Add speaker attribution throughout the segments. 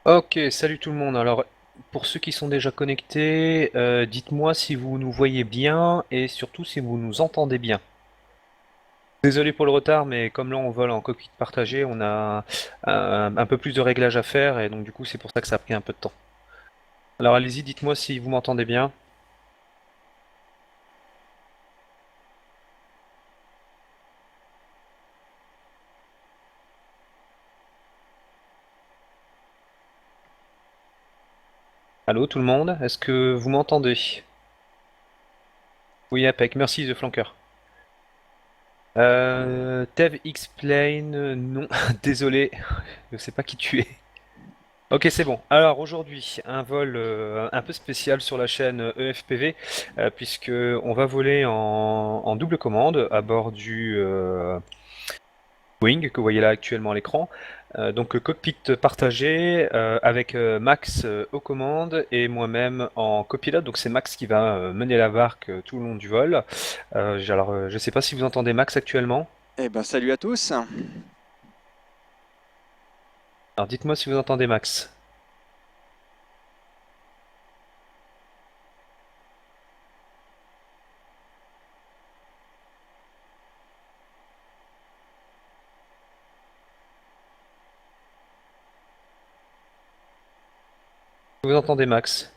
Speaker 1: Ok, salut tout le monde. Alors, pour ceux qui sont déjà connectés, dites-moi si vous nous voyez bien et surtout si vous nous entendez bien. Désolé pour le retard, mais comme là on vole en cockpit partagé, on a un peu plus de réglages à faire et donc du coup c'est pour ça que ça a pris un peu de temps. Alors allez-y, dites-moi si vous m'entendez bien. Allô tout le monde, est-ce que vous m'entendez? Oui, impec, merci The Flanker. Tev Explain, non, désolé, je sais pas qui tu es. Ok, c'est bon. Alors aujourd'hui, un vol un peu spécial sur la chaîne EFPV, puisque on va voler en double commande à bord du Boeing que vous voyez là actuellement à l'écran. Donc cockpit partagé avec Max aux commandes et moi-même en copilote. Donc c'est Max qui va mener la barque tout le long du vol. Je sais pas si vous entendez Max actuellement.
Speaker 2: Eh ben, salut à tous.
Speaker 1: Alors dites-moi si vous entendez Max. Vous entendez Max?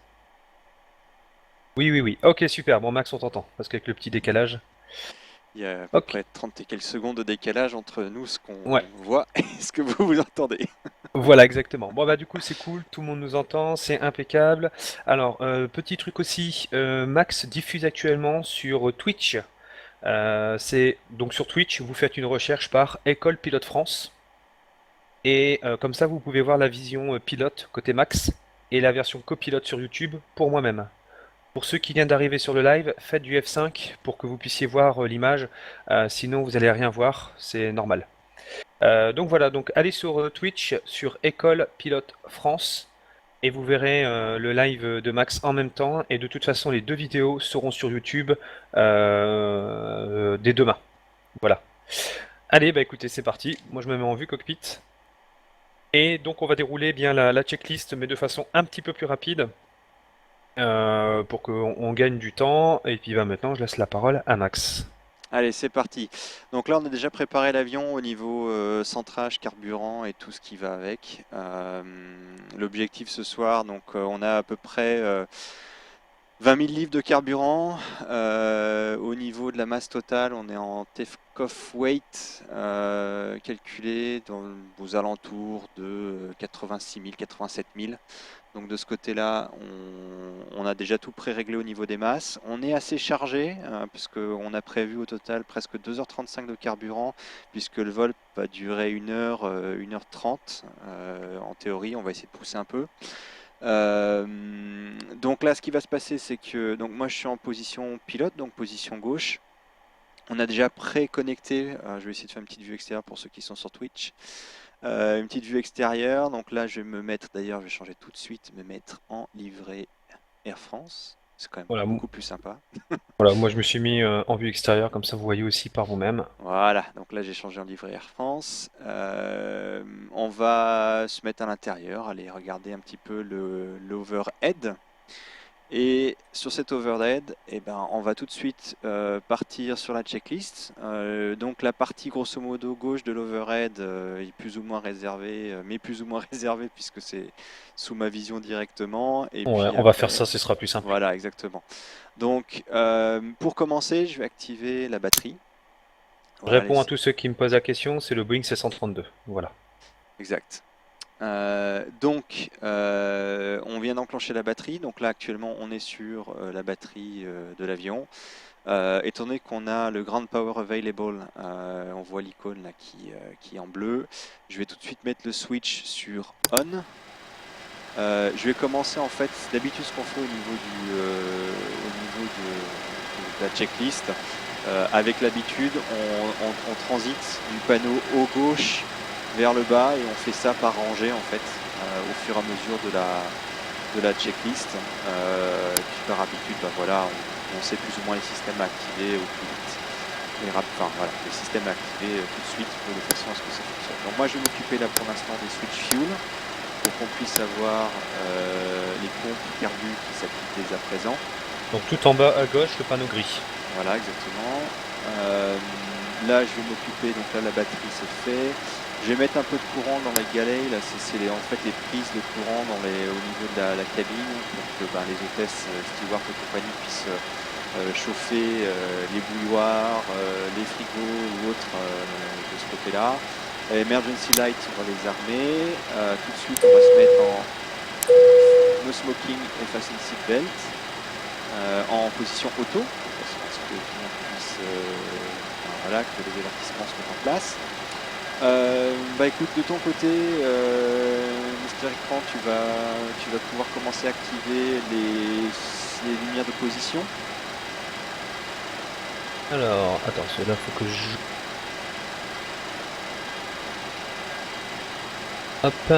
Speaker 1: Oui, oui, oui. Ok, super. Bon, Max, on t'entend. Parce qu'avec le petit décalage.
Speaker 2: Il y a à peu
Speaker 1: Ok.
Speaker 2: près 30 et quelques secondes de décalage entre nous, ce
Speaker 1: Ouais.
Speaker 2: qu'on voit et ce que vous entendez.
Speaker 1: Voilà, exactement. Bon, bah, du coup, c'est cool. Tout le monde nous entend. C'est impeccable. Alors, petit truc aussi. Max diffuse actuellement sur Twitch. C'est donc sur Twitch, vous faites une recherche par École Pilote France. Et comme ça, vous pouvez voir la vision pilote côté Max et la version copilote sur YouTube pour moi-même. Pour ceux qui viennent d'arriver sur le live, faites du F5 pour que vous puissiez voir l'image. Sinon, vous allez rien voir, c'est normal. Donc voilà, donc allez sur Twitch, sur École Pilote France, et vous verrez le live de Max en même temps. Et de toute façon, les deux vidéos seront sur YouTube dès demain. Voilà. Allez, bah écoutez, c'est parti. Moi, je me mets en vue cockpit. Et donc, on va dérouler bien la checklist, mais de façon un petit peu plus rapide. Pour qu'on gagne du temps. Et puis bah, maintenant, je laisse la parole à Max.
Speaker 2: Allez, c'est parti. Donc là, on a déjà préparé l'avion au niveau centrage, carburant et tout ce qui va avec. L'objectif ce soir, donc on a à peu près 20 000 livres de carburant. Au niveau de la masse totale, on est en take-off weight calculé aux alentours de 86 000, 87 000. Donc de ce côté-là, on a déjà tout pré-réglé au niveau des masses. On est assez chargé, puisqu'on a prévu au total presque 2h35 de carburant, puisque le vol va durer 1h, 1h30. En théorie, on va essayer de pousser un peu. Donc là, ce qui va se passer, c'est que donc moi je suis en position pilote, donc position gauche. On a déjà pré-connecté, je vais essayer de faire une petite vue extérieure pour ceux qui sont sur Twitch. Une petite vue extérieure, donc là je vais me mettre, d'ailleurs je vais changer tout de suite, me mettre en livrée Air France. C'est quand même
Speaker 1: Voilà,
Speaker 2: beaucoup plus sympa.
Speaker 1: voilà, moi je me suis mis en vue extérieure, comme ça vous voyez aussi par vous-même.
Speaker 2: Voilà, donc là j'ai changé en livrée Air France. On va se mettre à l'intérieur, aller regarder un petit peu l'overhead. Et sur cet overhead, eh ben, on va tout de suite partir sur la checklist. Donc la partie grosso modo gauche de l'overhead est plus ou moins réservée, mais plus ou moins réservée puisque c'est sous ma vision directement. Et
Speaker 1: Ouais,
Speaker 2: puis
Speaker 1: on va faire
Speaker 2: après,
Speaker 1: ça, ce sera plus simple.
Speaker 2: voilà, exactement. Donc pour commencer, je vais activer la batterie.
Speaker 1: Je
Speaker 2: Voilà,
Speaker 1: réponds à tous ceux qui me posent la question, c'est le Boeing 732. Voilà.
Speaker 2: exact. On vient d'enclencher la batterie. Donc là, actuellement, on est sur la batterie de l'avion. Étant donné qu'on a le Ground Power Available, on voit l'icône là qui est en bleu. Je vais tout de suite mettre le switch sur On. Je vais commencer en fait, d'habitude ce qu'on fait au niveau de la checklist. Avec l'habitude, on transite du panneau haut gauche vers le bas et on fait ça par rangée en fait, au fur et à mesure de la checklist. Et puis par habitude, bah voilà, on sait plus ou moins les systèmes à activer au plus vite. Enfin voilà, les systèmes à activer tout de suite de façon à ce que ça fonctionne. Donc moi je vais m'occuper là pour l'instant des switch fuel. pour qu'on puisse avoir les pompes carbu qui s'activent dès à présent.
Speaker 1: Donc tout en bas à gauche, le panneau gris.
Speaker 2: Voilà, exactement. Là, je vais m'occuper, donc là, la batterie c'est fait. Je vais mettre un peu de courant dans la galeille, là, c'est en fait les prises de courant au niveau de la cabine pour que les hôtesses, stewards et compagnie puissent chauffer les bouilloires, les frigos ou autres de ce côté-là. Emergency lights, on va les armer. Tout de suite, on va se mettre en no smoking et fasten seat belt en position auto, de façon à ce que tout le monde puisse, voilà, que les avertissements se mettent en place. Écoute, de ton côté, Mister Écran, tu vas pouvoir commencer à activer les lumières de position.
Speaker 1: Alors, attends, là faut que je... Hop.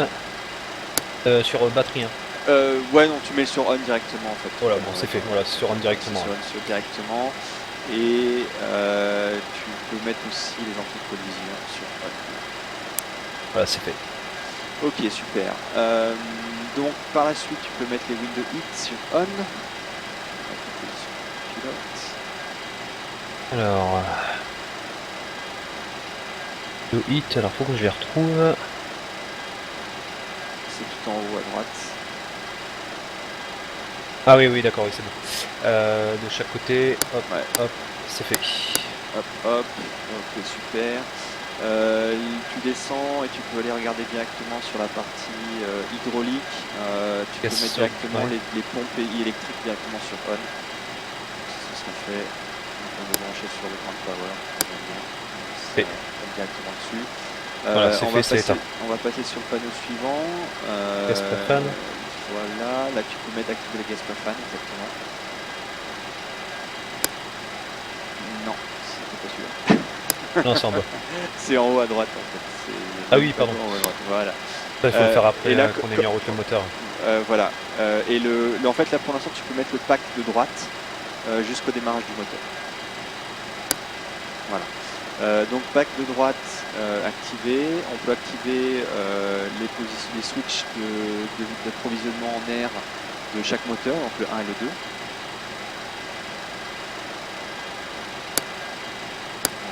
Speaker 1: Sur batterie, hein.
Speaker 2: Ouais, non, tu mets sur on directement en fait.
Speaker 1: Voilà, bon, c'est fait. Voilà, sur on directement.
Speaker 2: Sur directement. Et tu peux mettre aussi les anti-collisions sur on.
Speaker 1: Voilà, c'est fait.
Speaker 2: Ok, super. Donc par la suite, tu peux mettre les window hit sur on. Pilote.
Speaker 1: Alors, le hit, alors faut que je les retrouve.
Speaker 2: C'est tout en haut à droite.
Speaker 1: Ah oui, d'accord, oui, c'est bon. De chaque côté, hop,
Speaker 2: Ouais.
Speaker 1: hop, c'est fait.
Speaker 2: Hop, hop, ok, super. Tu descends et tu peux aller regarder directement sur la partie hydraulique. Tu peux mettre directement les pompes électriques directement sur on. Ce sera fait. Donc on va brancher sur le point de power. Directement dessus.
Speaker 1: Voilà, c'est fait, c'est éteint.
Speaker 2: On va passer sur le panneau suivant.
Speaker 1: Gaspafan.
Speaker 2: Voilà, là tu peux mettre activer les Gaspafan, exactement. Non, c'était pas celui-là.
Speaker 1: Non, c'est en bas.
Speaker 2: C'est en haut à droite en fait.
Speaker 1: Ah oui, pardon.
Speaker 2: En haut à droite. Voilà.
Speaker 1: Ça, il faut le faire après qu'on ait mis en route le moteur.
Speaker 2: Voilà. Et en fait là pour l'instant tu peux mettre le pack de droite jusqu'au démarrage du moteur. Voilà. Donc pack de droite activé. On peut activer les switches d'approvisionnement en air de chaque moteur, donc le 1 et le 2.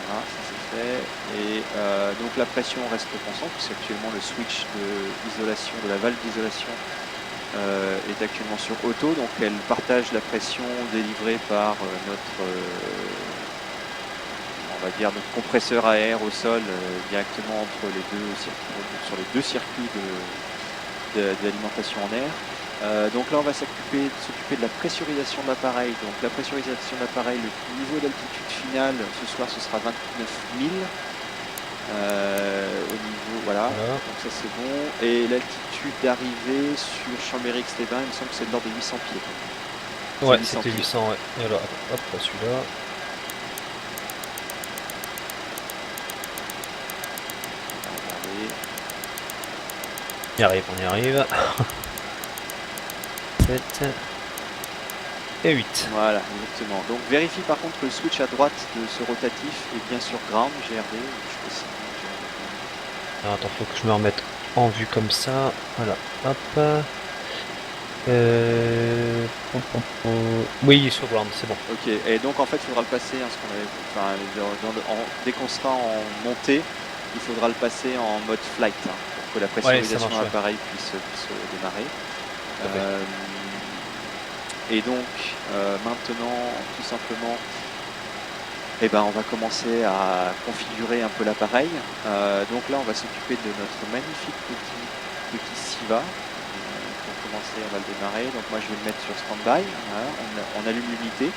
Speaker 2: Voilà, ça c'est fait. Et donc la pression reste constante, puisqu'actuellement le switch d'isolation, de la valve d'isolation est actuellement sur auto, donc elle partage la pression délivrée par notre compresseur à air au sol directement entre les deux circuits, sur les deux circuits d'alimentation en air. Donc là on va s'occuper de la pressurisation de l'appareil. Donc la pressurisation de l'appareil, le niveau d'altitude final ce soir ce sera 29 000 au niveau, voilà, donc ça c'est bon. Et l'altitude d'arrivée sur Chambéry-X-les-Bains, il me semble que c'est de l'ordre de 800 pieds.
Speaker 1: Ouais, c'était 800, ouais. Et alors, hop, celui-là. On y arrive. 7 et 8.
Speaker 2: Voilà, exactement. Donc vérifie par contre que le switch à droite de ce rotatif est bien sur ground, GRD. Je sais pas si
Speaker 1: alors attends, faut que je me remette en vue comme ça. Voilà, hop. Oui, il est sur ground, c'est bon.
Speaker 2: Ok, et donc en fait il faudra le passer, dès qu'on sera en montée, il faudra le passer en mode flight pour que la pressurisation de l'appareil puisse démarrer. Et donc maintenant tout simplement on va commencer à configurer un peu l'appareil. Donc là on va s'occuper de notre magnifique petit SIVA. Pour commencer on va le démarrer, donc moi je vais le mettre sur stand-by, voilà. On allume l'unité.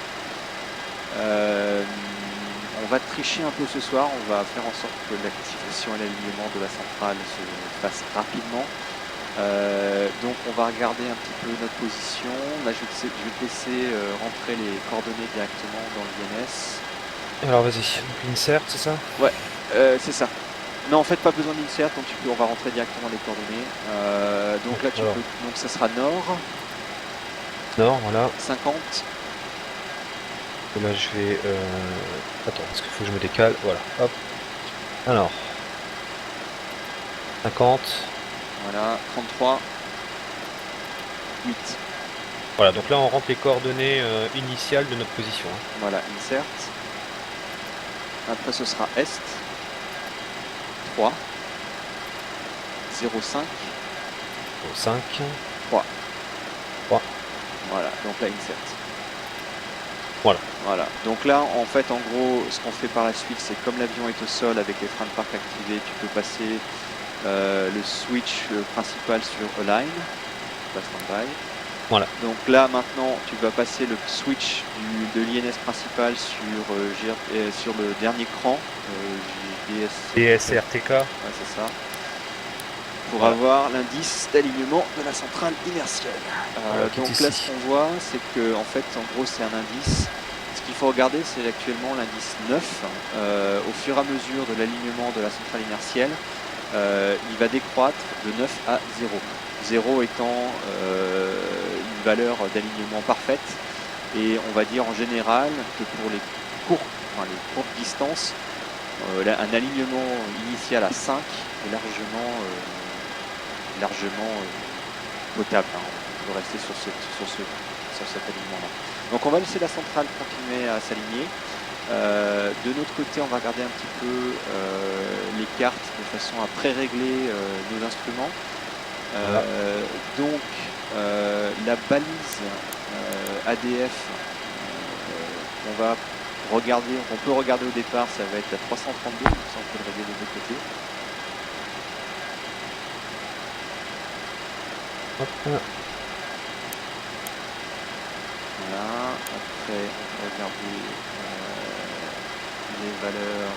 Speaker 2: On va tricher un peu ce soir, on va faire en sorte que l'activation et l'alignement de la centrale se fasse rapidement. Donc on va regarder un petit peu notre position. Là je vais te laisser rentrer les coordonnées directement dans l'INS.
Speaker 1: Alors vas-y, donc insert, c'est ça?
Speaker 2: Ouais, c'est ça. Non, en fait, pas besoin d'insert, donc on va rentrer directement les coordonnées. Donc là, donc ça sera nord.
Speaker 1: Nord, voilà.
Speaker 2: 50.
Speaker 1: Et là, je vais... Attends, parce qu'il faut que je me décale. Voilà, hop. Alors. 50.
Speaker 2: Voilà, 33, 8.
Speaker 1: Voilà, donc là on rentre les coordonnées initiales de notre position. Hein.
Speaker 2: Voilà, insert. Après ce sera est. 3. 0,5.
Speaker 1: 5.
Speaker 2: 3.
Speaker 1: 3.
Speaker 2: Voilà, donc là insert.
Speaker 1: Voilà.
Speaker 2: Voilà, donc là en fait en gros ce qu'on fait par la suite c'est comme l'avion est au sol avec les freins de parc activés, tu peux passer le switch principal sur Align, pas Standby.
Speaker 1: Voilà.
Speaker 2: Donc là maintenant tu vas passer le switch de l'INS principal sur le dernier cran,
Speaker 1: DSRTK.
Speaker 2: Ouais, c'est ça. Pour avoir l'indice d'alignement de la centrale inertielle. Donc là ce qu'on voit c'est que en fait en gros c'est un indice. Ce qu'il faut regarder c'est actuellement l'indice 9. Au fur et à mesure de l'alignement de la centrale inertielle, il va décroître de 9 à 0. 0 étant une valeur d'alignement parfaite. Et on va dire en général que pour les courtes distances, un alignement initial à 5 est largement potable. Hein. On peut rester sur cet alignement-là. Donc on va laisser la centrale continuer à s'aligner. De notre côté, on va regarder un petit peu les cartes de façon à pré-régler nos instruments.
Speaker 1: Voilà.
Speaker 2: Donc la balise ADF on peut regarder au départ, ça va être la 332, donc ça on peut le régler des deux côtés.
Speaker 1: Hop.
Speaker 2: Voilà, après on peut regarder les valeurs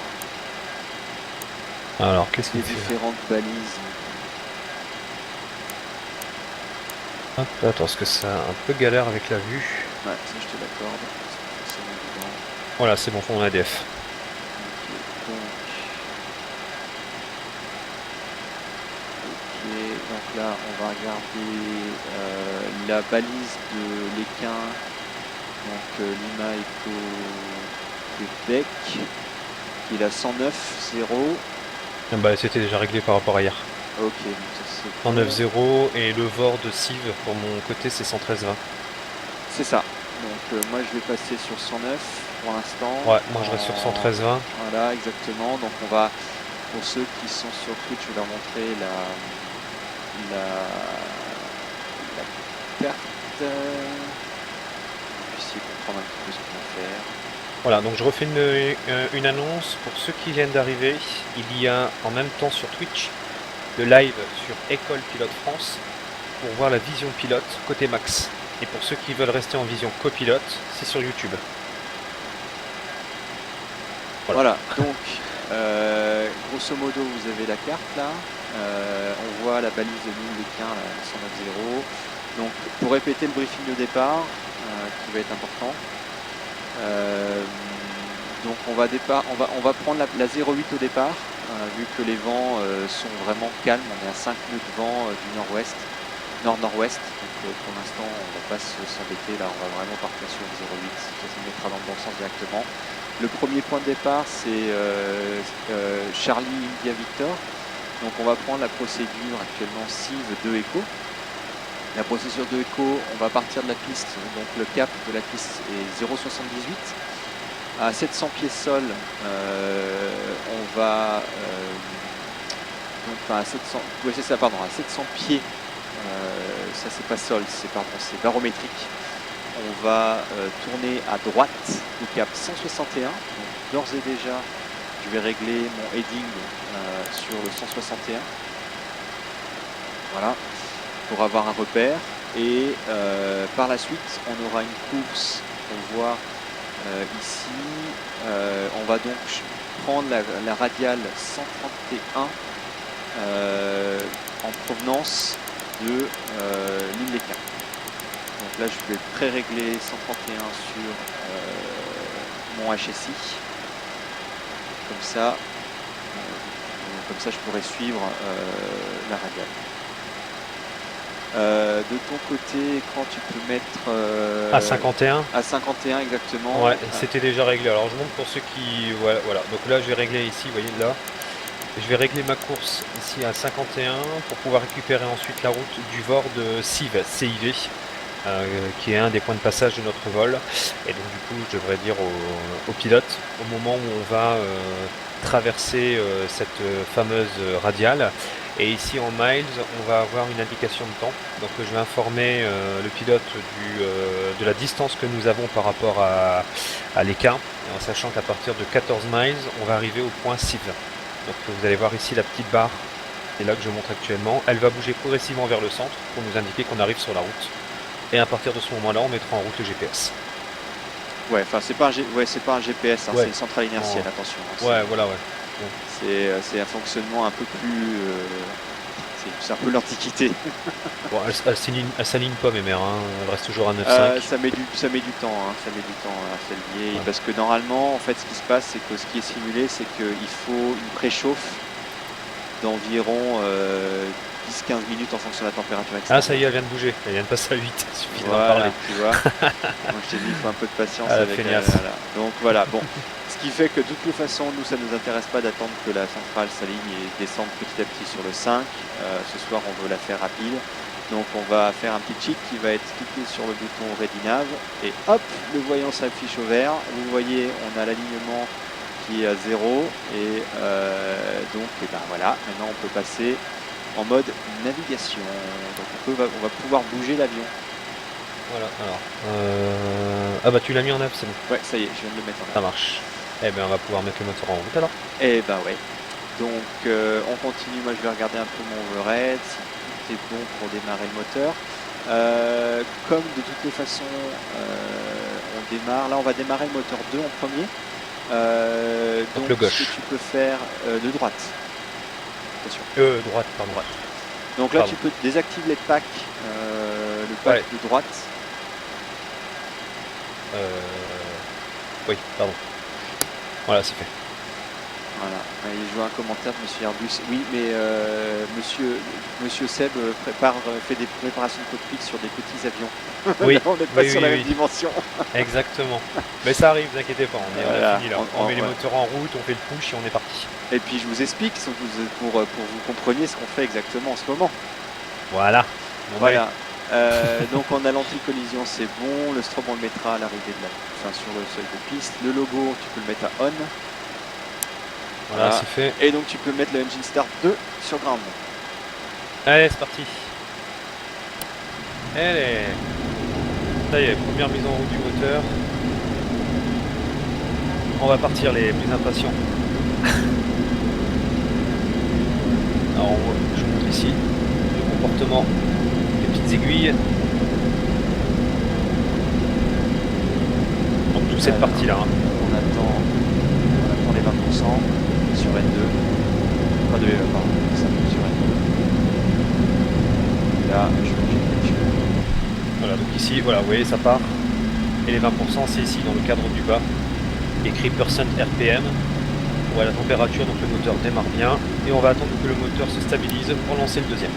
Speaker 1: alors qu'est-ce qu'il
Speaker 2: des
Speaker 1: fait
Speaker 2: différentes balises.
Speaker 1: Hop, attends, parce que c'est un peu galère avec la vue.
Speaker 2: Ouais, ça je te l'accorde, c'est évident.
Speaker 1: Voilà, c'est bon, on a ADF.
Speaker 2: Donc là on va regarder la balise de l'équin, donc Lima Echo Québec, qui est la 109.0.
Speaker 1: Bah, c'était déjà réglé par rapport à hier.
Speaker 2: Ok, donc ça c'est
Speaker 1: 109.0 et le VOR de Civ pour mon côté c'est 113.20.
Speaker 2: C'est ça. Donc moi je vais passer sur 109 pour l'instant.
Speaker 1: Ouais, moi je reste sur 113.20.
Speaker 2: Voilà, exactement. Donc on va, pour ceux qui sont sur Twitch, je vais leur montrer la carte. Vous puissiez comprendre un petit peu ce qu'on va faire.
Speaker 1: Voilà, donc je refais une annonce pour ceux qui viennent d'arriver. Il y a en même temps sur Twitch le live sur École Pilote France pour voir la vision pilote côté Max. Et pour ceux qui veulent rester en vision copilote, c'est sur YouTube.
Speaker 2: Voilà, donc grosso modo vous avez la carte là. On voit la balise de ligne d'équin, la 109.0. Donc pour répéter le briefing de départ, qui va être important. Donc on va prendre la 08 au départ, vu que les vents sont vraiment calmes. On est à 5 nœuds de vent du nord-ouest, nord-nord-ouest. Donc pour l'instant on va pas s'embêter, là on va vraiment partir sur une 08, ça se mettra dans le bon sens directement. Le premier point de départ c'est Charlie India Victor. Donc on va prendre la procédure actuellement CIV 2 Echo. La procédure de Echo, on va partir de la piste, donc le cap de la piste est 0,78. À 700 pieds sol, on va à 700, oui, c'est ça, pardon, à 700 pieds, ça c'est pas sol, c'est barométrique. On va tourner à droite au cap 161. Donc d'ores et déjà, je vais régler mon heading sur le 161. Voilà, pour avoir un repère. Et par la suite, on aura une course, on voit ici. On va donc prendre la radiale 131 en provenance de l'île d'Équin. Donc là, je vais pré-régler 131 sur mon HSI. Comme ça, je pourrais suivre la radiale. De ton côté, écran, tu peux mettre
Speaker 1: à 51.
Speaker 2: À 51 exactement.
Speaker 1: Ouais, c'était déjà réglé. Alors je montre pour ceux qui... Voilà. Donc là je vais régler ici, vous voyez là. je vais régler ma course ici à 51 pour pouvoir récupérer ensuite la route du Vord de CIV, CIV, qui est un des points de passage de notre vol. Et donc du coup, je devrais dire au pilote, au moment où on va traverser cette fameuse radiale, et ici en miles, on va avoir une indication de temps. Donc je vais informer le pilote de la distance que nous avons par rapport à l'écart, en sachant qu'à partir de 14 miles, on va arriver au point CIV. Donc vous allez voir ici la petite barre, c'est là que je montre actuellement. Elle va bouger progressivement vers le centre pour nous indiquer qu'on arrive sur la route. Et à partir de ce moment-là, on mettra en route le GPS.
Speaker 2: Ouais, enfin c'est pas un GPS, hein,
Speaker 1: Ouais.
Speaker 2: c'est une centrale inertielle,
Speaker 1: En-
Speaker 2: attention. Hein,
Speaker 1: Ouais, voilà, ouais.
Speaker 2: c'est un fonctionnement un peu plus... c'est un peu l'antiquité.
Speaker 1: Bon, elle s'aligne pas, mes mères, hein. Elle reste toujours à 9,5.
Speaker 2: Ça met du temps, hein, ça met du temps à s'aligner.
Speaker 1: Ouais.
Speaker 2: Parce que normalement, en fait, ce qui se passe, c'est que ce qui est simulé, c'est qu'il faut une préchauffe d'environ 10-15 minutes en fonction de la température extérieure.
Speaker 1: Ah, ça y est, elle vient de bouger. Elle vient de passer à 8. Il suffit d'en
Speaker 2: Voilà,
Speaker 1: parler.
Speaker 2: tu vois. Moi, je t'ai dit, il faut un peu de patience
Speaker 1: Ah, la
Speaker 2: avec
Speaker 1: feignasse.
Speaker 2: voilà. Donc voilà, bon. Ce qui fait que de toutes les façons, nous, ça ne nous intéresse pas d'attendre que la centrale s'aligne et descende petit à petit sur le 5. Ce soir, on veut la faire rapide. Donc on va faire un petit cheat qui va être cliqué sur le bouton Ready Nav et hop, le voyant s'affiche au vert. Vous voyez, on a l'alignement qui est à 0 et donc et ben voilà, maintenant on peut passer en mode navigation. Donc on va pouvoir bouger l'avion.
Speaker 1: Voilà, alors. Ah bah tu l'as mis en œuvre, c'est bon.
Speaker 2: Ouais, ça y est, je viens de le mettre en
Speaker 1: Ça
Speaker 2: œuvre.
Speaker 1: marche. Eh ben on va pouvoir mettre le moteur en route alors.
Speaker 2: Et ben ouais. Donc on continue, moi je vais regarder un peu mon overhead, si tout est bon pour démarrer le moteur. Comme de toutes les façons on démarre, là on va démarrer le moteur 2 en premier. Donc
Speaker 1: le gauche.
Speaker 2: ce que tu peux faire de droite. Attention.
Speaker 1: Droite, par droite.
Speaker 2: Donc là
Speaker 1: Pardon.
Speaker 2: tu peux désactiver les packs, le pack
Speaker 1: Ouais.
Speaker 2: de droite.
Speaker 1: Oui, pardon. Voilà, c'est fait.
Speaker 2: Voilà, je vois un commentaire de Monsieur Airbus. Oui, mais Monsieur Seb fait des préparations de cockpit sur des petits avions.
Speaker 1: Oui,
Speaker 2: Là, on n'est pas
Speaker 1: oui,
Speaker 2: sur
Speaker 1: oui,
Speaker 2: la même
Speaker 1: oui.
Speaker 2: dimension.
Speaker 1: Exactement. Mais ça arrive, vous inquiétez pas, on
Speaker 2: Voilà,
Speaker 1: a fini là. On met les
Speaker 2: ouais.
Speaker 1: moteurs en route, on fait le push et on est parti.
Speaker 2: Et puis je vous explique pour que vous compreniez ce qu'on fait exactement en ce moment.
Speaker 1: Voilà. Bon,
Speaker 2: Voilà. Donc on a l'anti-collision, c'est bon. Le strobe on le mettra à l'arrivée sur le seuil de piste. Le logo, tu peux le mettre à on.
Speaker 1: Voilà, c'est fait.
Speaker 2: Et donc tu peux mettre le engine start 2 sur ground.
Speaker 1: Allez, c'est parti. Allez. Ça y est, première mise en route du moteur. On va partir les plus impatients. Alors je vous montre ici le comportement des petites aiguilles. Donc toute cette partie là. Hein.
Speaker 2: On attend les 20% sur N2. Pas de pardon, ça sur N2. Et là, je vais quelque chose.
Speaker 1: Voilà, donc ici, voilà, vous voyez, ça part. Et les 20%, c'est ici, dans le cadre du bas. Écrit % RPM. Ouais, la température, donc le moteur démarre bien. Et on va attendre que le moteur se stabilise pour lancer le deuxième.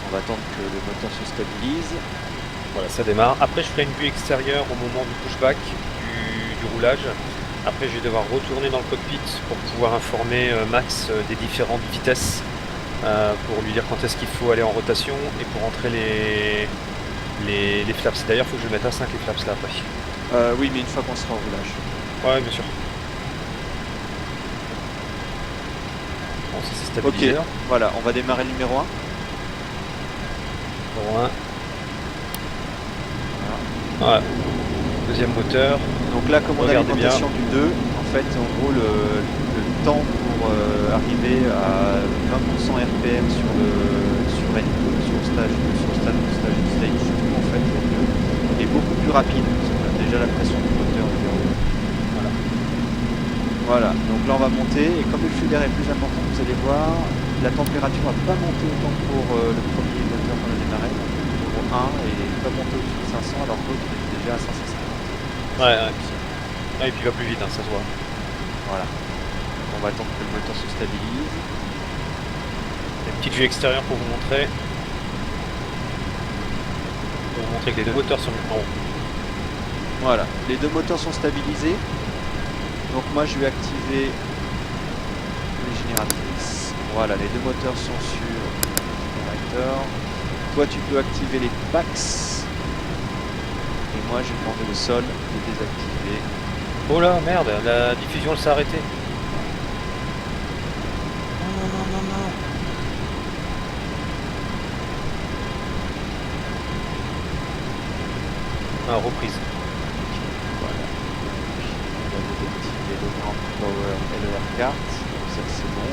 Speaker 2: On va attendre que le moteur se stabilise.
Speaker 1: Voilà, ça démarre. Après, je ferai une vue extérieure au moment du pushback, du roulage. Après, je vais devoir retourner dans le cockpit pour pouvoir informer Max des différentes vitesses, pour lui dire quand est-ce qu'il faut aller en rotation et pour entrer les flaps. D'ailleurs, il faut que je mette à 5 les flaps là après.
Speaker 2: Oui, mais une fois qu'on sera en roulage.
Speaker 1: Ouais, bien sûr. Bon, ça c'est stabilisé.
Speaker 2: Ok, voilà, on va démarrer le numéro 1.
Speaker 1: Numéro 1. Voilà. Deuxième moteur.
Speaker 2: Donc là, comme on a
Speaker 1: Regardez
Speaker 2: l'alimentation du 2, en fait, en gros, le temps pour arriver à 20% RPM sur N2, sur le stage en fait, est beaucoup plus rapide. Parce qu'on a déjà la pression du moteur numéro 2. Voilà, donc là on va monter, et comme le flux d'air est plus important, vous allez voir, la température va pas monter autant que pour le premier moteur qu'on a démarré, donc le numéro 1, et pas monter au-dessus de 500, alors que l'autre est déjà à 550.
Speaker 1: Ouais. Ah, et puis il va plus vite, hein, ça se voit.
Speaker 2: Voilà. Donc on va attendre que le moteur se stabilise.
Speaker 1: Et Petite vue extérieure pour vous montrer. Pour vous montrer que les deux moteurs sont en haut.
Speaker 2: Voilà, les deux moteurs sont stabilisés. Donc moi je vais activer les génératrices. Voilà, les deux moteurs sont sur le générateur. Toi tu peux activer les packs. Et moi je vais demander au sol de désactiver.
Speaker 1: Oh là, merde, la diffusion elle s'est arrêtée. Non, non, non, non, non. Ah, reprise.
Speaker 2: Voilà. Donc, on va désactiver le ground power et le air cart. Donc ça c'est bon.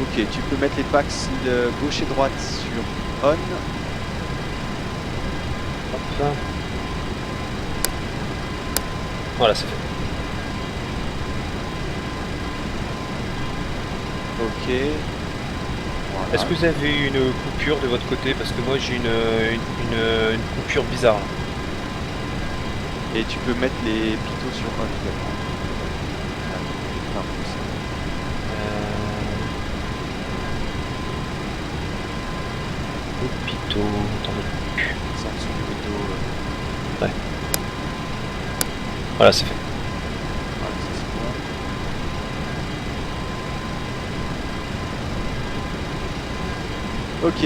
Speaker 2: Ok, tu peux mettre les packs de gauche et droite sur on.
Speaker 1: Hop. Voilà, c'est fait.
Speaker 2: Ok. Voilà.
Speaker 1: Est-ce que vous avez eu une coupure de votre côté? Parce que moi j'ai une coupure bizarre. Là.
Speaker 2: Et tu peux mettre les pitos sur on également. Ah, non, c'est
Speaker 1: Hôpitaux, attendez.
Speaker 2: en dessous du rideau.
Speaker 1: Ouais. Voilà, c'est fait.
Speaker 2: Voilà, ça c'est bon. Ok,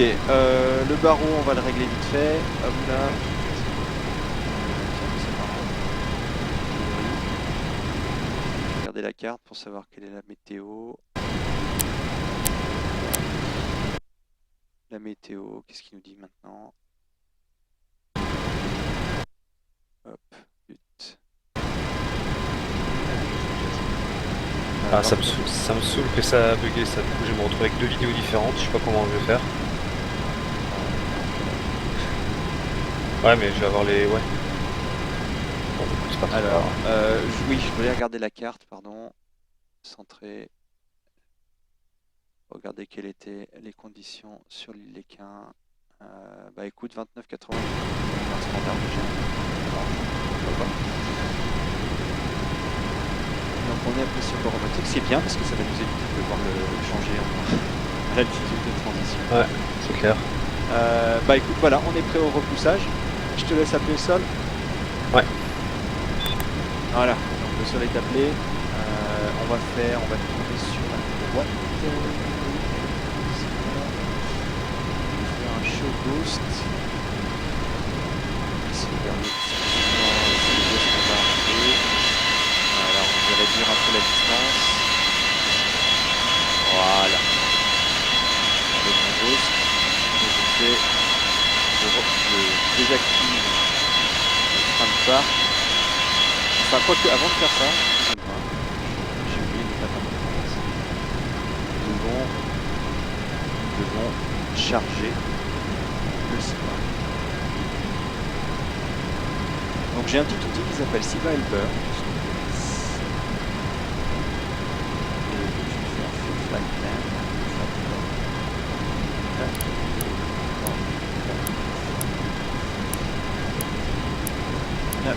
Speaker 2: le barreau on va le régler vite fait. Hop là. Tiens, c'est marrant. Je vais regarder la carte pour savoir quelle est la météo. La météo, qu'est-ce qu'il nous dit maintenant? Hop, but.
Speaker 1: Ah, ça me saoule que ça a bugué ça. Du coup, je vais me retrouver avec deux vidéos différentes. Je sais pas comment je vais faire. Ouais, mais je vais avoir les. Ouais. Bon, du coup, c'est pas très
Speaker 2: Alors,
Speaker 1: grave.
Speaker 2: oui, je voulais regarder la carte, pardon. Centré. Regarder quelles étaient les conditions sur l'île Léquin. Bah écoute, 29,80, un standard déjà. Pourquoi pas. Donc on est à pression barométrique, c'est bien parce que ça va nous éviter de devoir le changer à l'altitude de transition.
Speaker 1: Ouais, c'est clair.
Speaker 2: Bah écoute, voilà, on est prêt au repoussage. Je te laisse appeler le sol.
Speaker 1: Ouais.
Speaker 2: Voilà, donc le sol est appelé. On va tourner sur la droite. Un show boost. Si vous regardez ce qu'on va arrêter. Voilà, on va réduire un peu la distance. Voilà. Avec mon boost, je désactive le frein de phare. Enfin, quoique, avant de faire ça, excusez-moi, j'ai oublié une étape importante. Nous devons charger le SIVA. Donc j'ai un petit outil qui s'appelle SIVA Helper. Et je vais faire full flight plan. 9.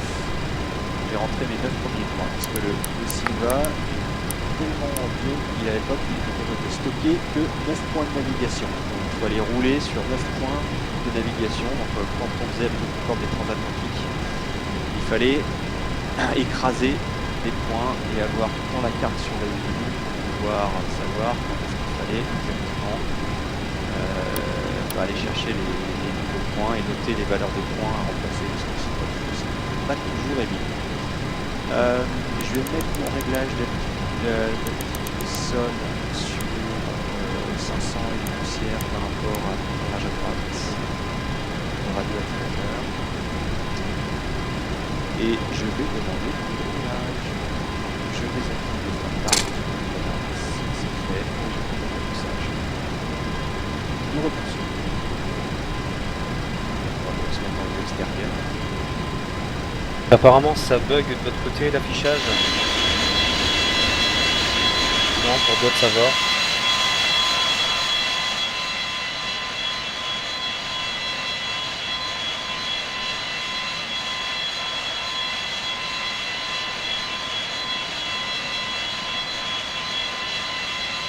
Speaker 2: J'ai rentré mes 9 premiers points parce que le SIVA est tellement vieux qu'il à l'époque il était capable de stocker que 9 points de navigation. Donc il faut aller rouler sur 9 points de navigation. Donc quand on faisait le Concorde des transatlantiques, il fallait écraser des points et avoir tout le temps la carte sur la vue pour pouvoir savoir quand est-ce qu'il fallait exactement aller chercher les nouveaux points et noter les valeurs de points à remplacer parce que c'est pas toujours évident. Je vais mettre mon réglage d'altitude sol sur 500 et une poussière par rapport à l'éclairage à droite, au radio atténuateur. Et je vais demander le réglage. Je vais activer le frein de phare. C'est fait. Et je vais le repoussage. Nous repoussons. On va se mettre en vue extérieure.
Speaker 1: Apparemment, ça bug de votre côté l'affichage. Non, pour d'autres, ça va.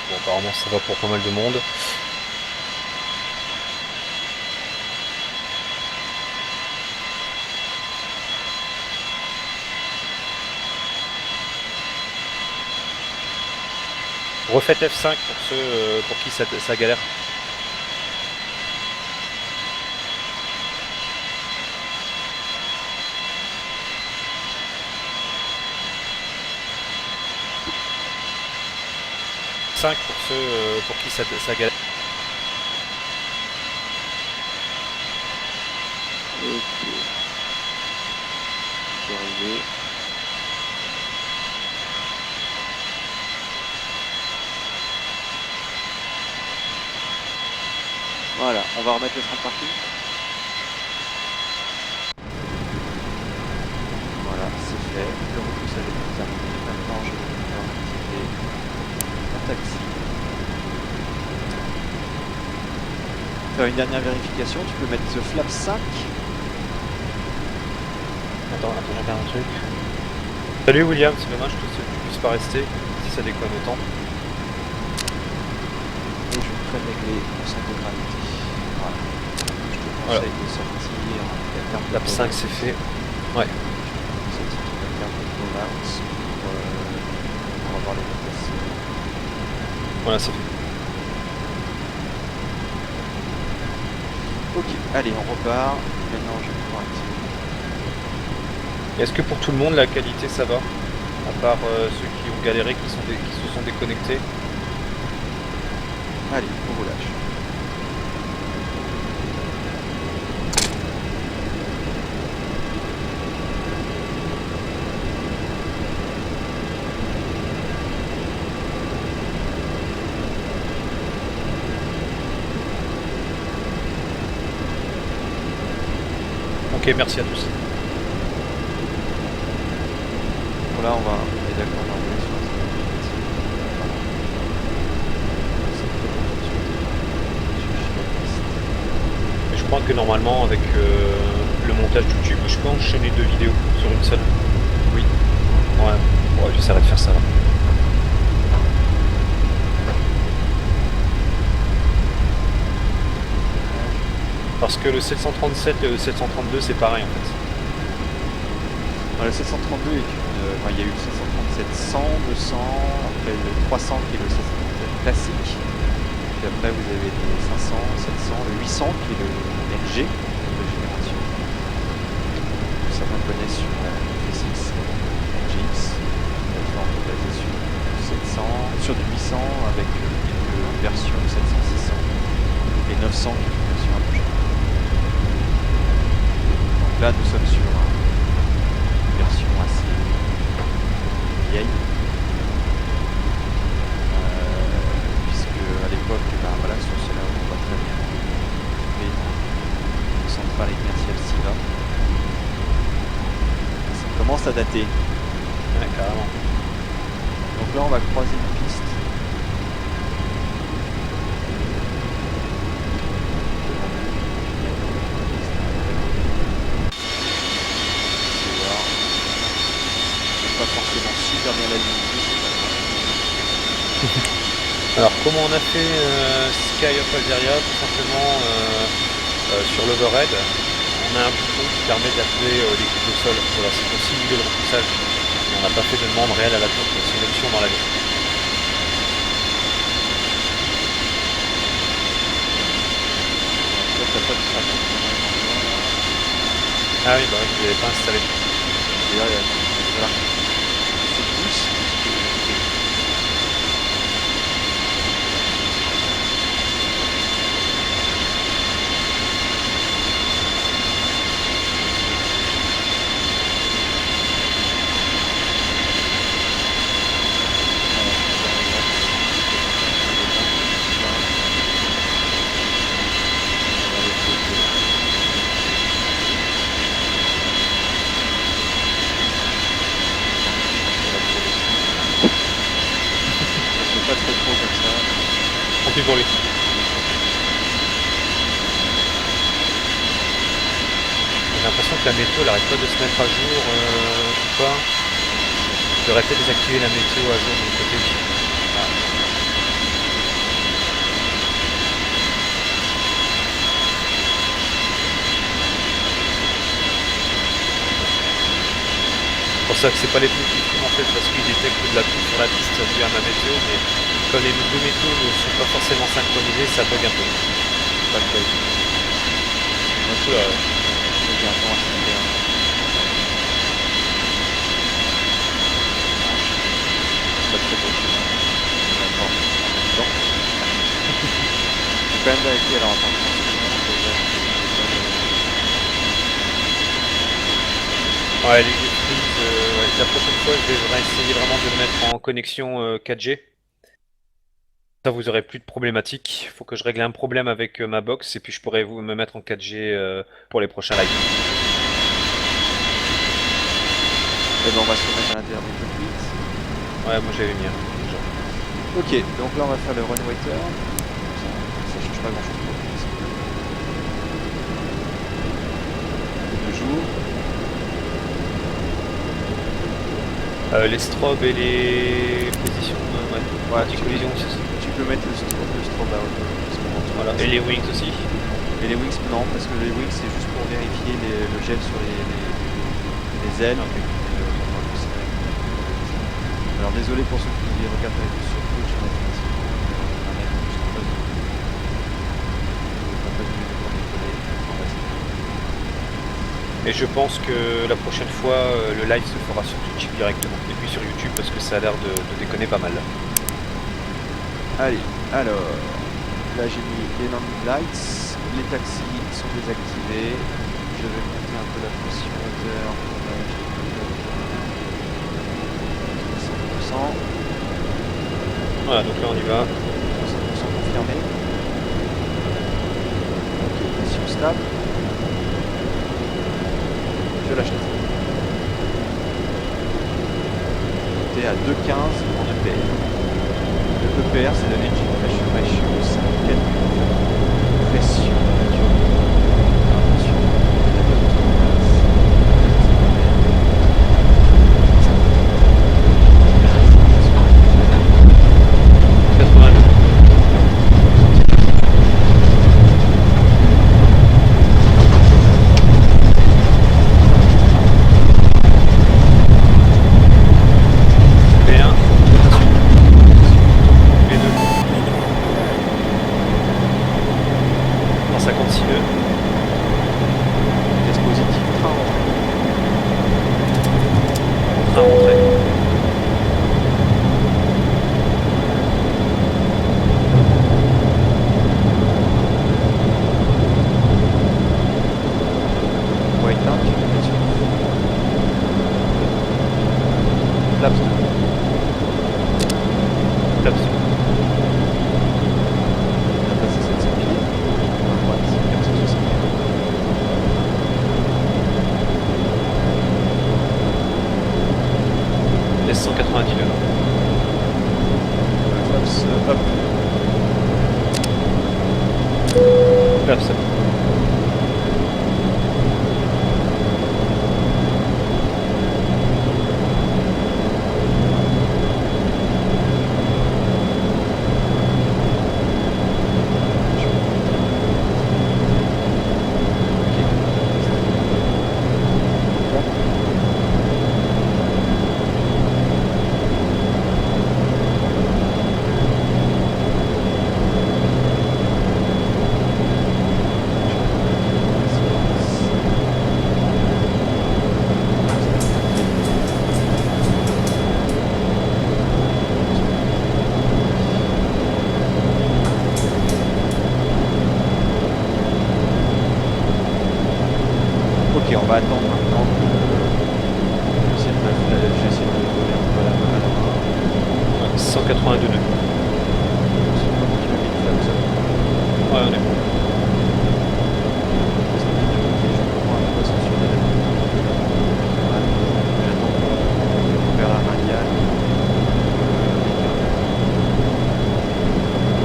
Speaker 1: Bon, apparemment ça va pour pas mal de monde. Refaites F5 pour ceux pour qui ça galère. F5 pour ceux pour qui ça galère.
Speaker 2: Ok. C'est arrivé. Voilà, on va remettre le frein de parking. Voilà, c'est fait. Le repoussage est terminé. Maintenant, je vais pouvoir activer mon taxi. Faire une dernière vérification, tu peux mettre ce flap 5.
Speaker 1: Attends, je regarde un truc. Salut William, c'est dommage que tu puisses pas rester si ça déconne autant.
Speaker 2: Et je vais régler mon centre de gravité. Voilà. Je te conseille de sortir la carte de
Speaker 1: Lap 5 c'est fait. Ouais.
Speaker 2: cette carte de Polaris pour avoir les places.
Speaker 1: Voilà, c'est fait.
Speaker 2: Ok, allez, on repart. Maintenant, je vais pouvoir activer.
Speaker 1: Est-ce que pour tout le monde la qualité ça va? À part ceux qui ont galéré, qui se sont déconnectés.
Speaker 2: Allez, au roulage.
Speaker 1: Ok, merci à tous.
Speaker 2: Bon, là, on est d'accord, on va rouler sur
Speaker 1: Et je crois que normalement avec le montage YouTube, je peux enchaîner 2 vidéos sur une seule.
Speaker 2: Oui.
Speaker 1: Ouais, j'essaierai de faire ça là. Parce que le 737 et le 732 c'est pareil en fait.
Speaker 2: Le 732 est il y a eu le 737 100, 200, après le 300 qui est le 737 classique. Puis après vous avez les 500, 700, le 800 qui est le NG de génération. Certains connaissent sur la FSX, NGX, plateforme basée sur 700, sur du 800 avec quelques versions 700, 600 et 900 qui est une version un peu chère. Donc là nous sommes sur une version assez vieille, puisque à l'époque, voilà, sur cela on voit très bien une centrale inertielle SIVA. Ça commence à dater.
Speaker 1: Ouais, carrément.
Speaker 2: Donc là on va croiser une piste. Pas forcément super bien la ligne.
Speaker 1: Alors comment on a fait Sky of Algeria? Tout simplement sur l'overhead, on a un bouton qui permet d'appeler l'équipe au sol. Voilà, c'est pour simuler le repoussage. On n'a pas fait de demande réelle à la course, c'est une option dans l'avion. Ah oui, bah oui, vous n'avez pas installé.
Speaker 2: Voilà. C'est plus. Pas trop comme ça.
Speaker 1: Tant pis pour lui. J'ai l'impression que la météo elle arrête pas de se mettre à jour ou pas. Je devrais peut-être désactiver la météo à jour de l'autre côté. pour ça que c'est pas les pneus qui font en fait, parce qu'ils détectent de la pluie sur la piste dû à ma météo, mais quand les deux météos ne sont pas forcément synchronisés, ça bug un peu.
Speaker 2: Pas de bug.
Speaker 1: Donc là,
Speaker 2: Regarde, on va se faire. Pas très beau. D'accord. Bon. Faut quand même vérifier, alors attention.
Speaker 1: ouais, les prises, ouais, la prochaine fois, je devrais essayer vraiment de le mettre en connexion 4G. Ça, vous aurez plus de problématiques. Faut que je règle un problème avec ma box et puis je pourrais vous me mettre en 4G pour les prochains lives.
Speaker 2: Et ben on va se remettre à l'intérieur du cockpit.
Speaker 1: Ouais, moi j'avais mis un.
Speaker 2: Ok, donc là on va faire le run waiter. Ça change pas grand chose pour le piste. De jour.
Speaker 1: Les strobes et les positions anti-collision, c'est ça.
Speaker 2: Tu peux mettre le strobe out.
Speaker 1: Voilà. Et les wings aussi.
Speaker 2: Et les wings, non, parce que les wings c'est juste pour vérifier le gel sur les ailes.
Speaker 1: Okay.
Speaker 2: Alors désolé pour ceux qui regardent sur Twitch, on a fait
Speaker 1: Et je pense que la prochaine fois, le live se fera sur Twitch directement. Et puis sur YouTube, parce que ça a l'air de déconner pas mal.
Speaker 2: Allez, alors, là j'ai mis les landing lights, les taxis sont désactivés. Je vais monter un peu la pression moteur. 60%.
Speaker 1: Voilà, donc là on y va.
Speaker 2: 60% confirmé. Ok, pression stable. Je lâche la tête. Monter à 2,15 en EPR. Le EPR c'est le engine pressure ratio, c'est un calcul de pression. Attention, il n'y a pas de trop de place.
Speaker 1: 82. B1. B2. 156 nœuds.
Speaker 2: Test positif, train
Speaker 1: Train rentré.
Speaker 2: white tank, attention. Flaps.
Speaker 1: Flaps.
Speaker 2: On a passé 700 pieds. À droite, 460 pieds.
Speaker 1: Laisse 190 nœuds.
Speaker 2: Flaps up.
Speaker 1: Flaps.
Speaker 2: Ok, on va attendre maintenant que j'essaie de rigoler un peu à la main.
Speaker 1: 182 nœuds.
Speaker 2: C'est vraiment qu'il a mis le flaps up.
Speaker 1: Ouais, on est bon.
Speaker 2: J'attends vers la radiale.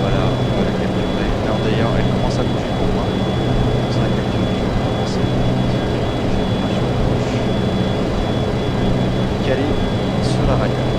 Speaker 2: Voilà, on va la capturer. Alors d'ailleurs, elle commence à bouger pour moi. C'est la capture qui va commencer. Calé sur la radiale.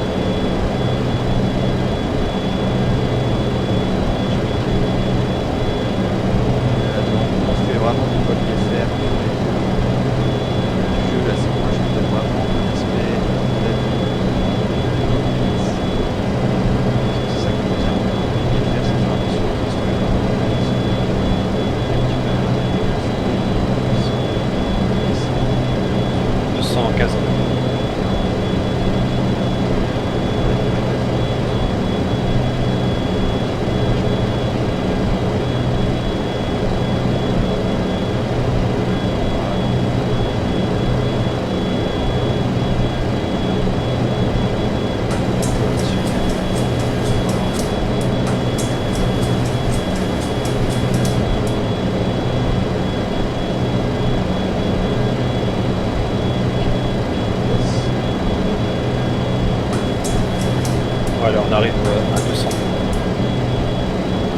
Speaker 1: on arrive à 200.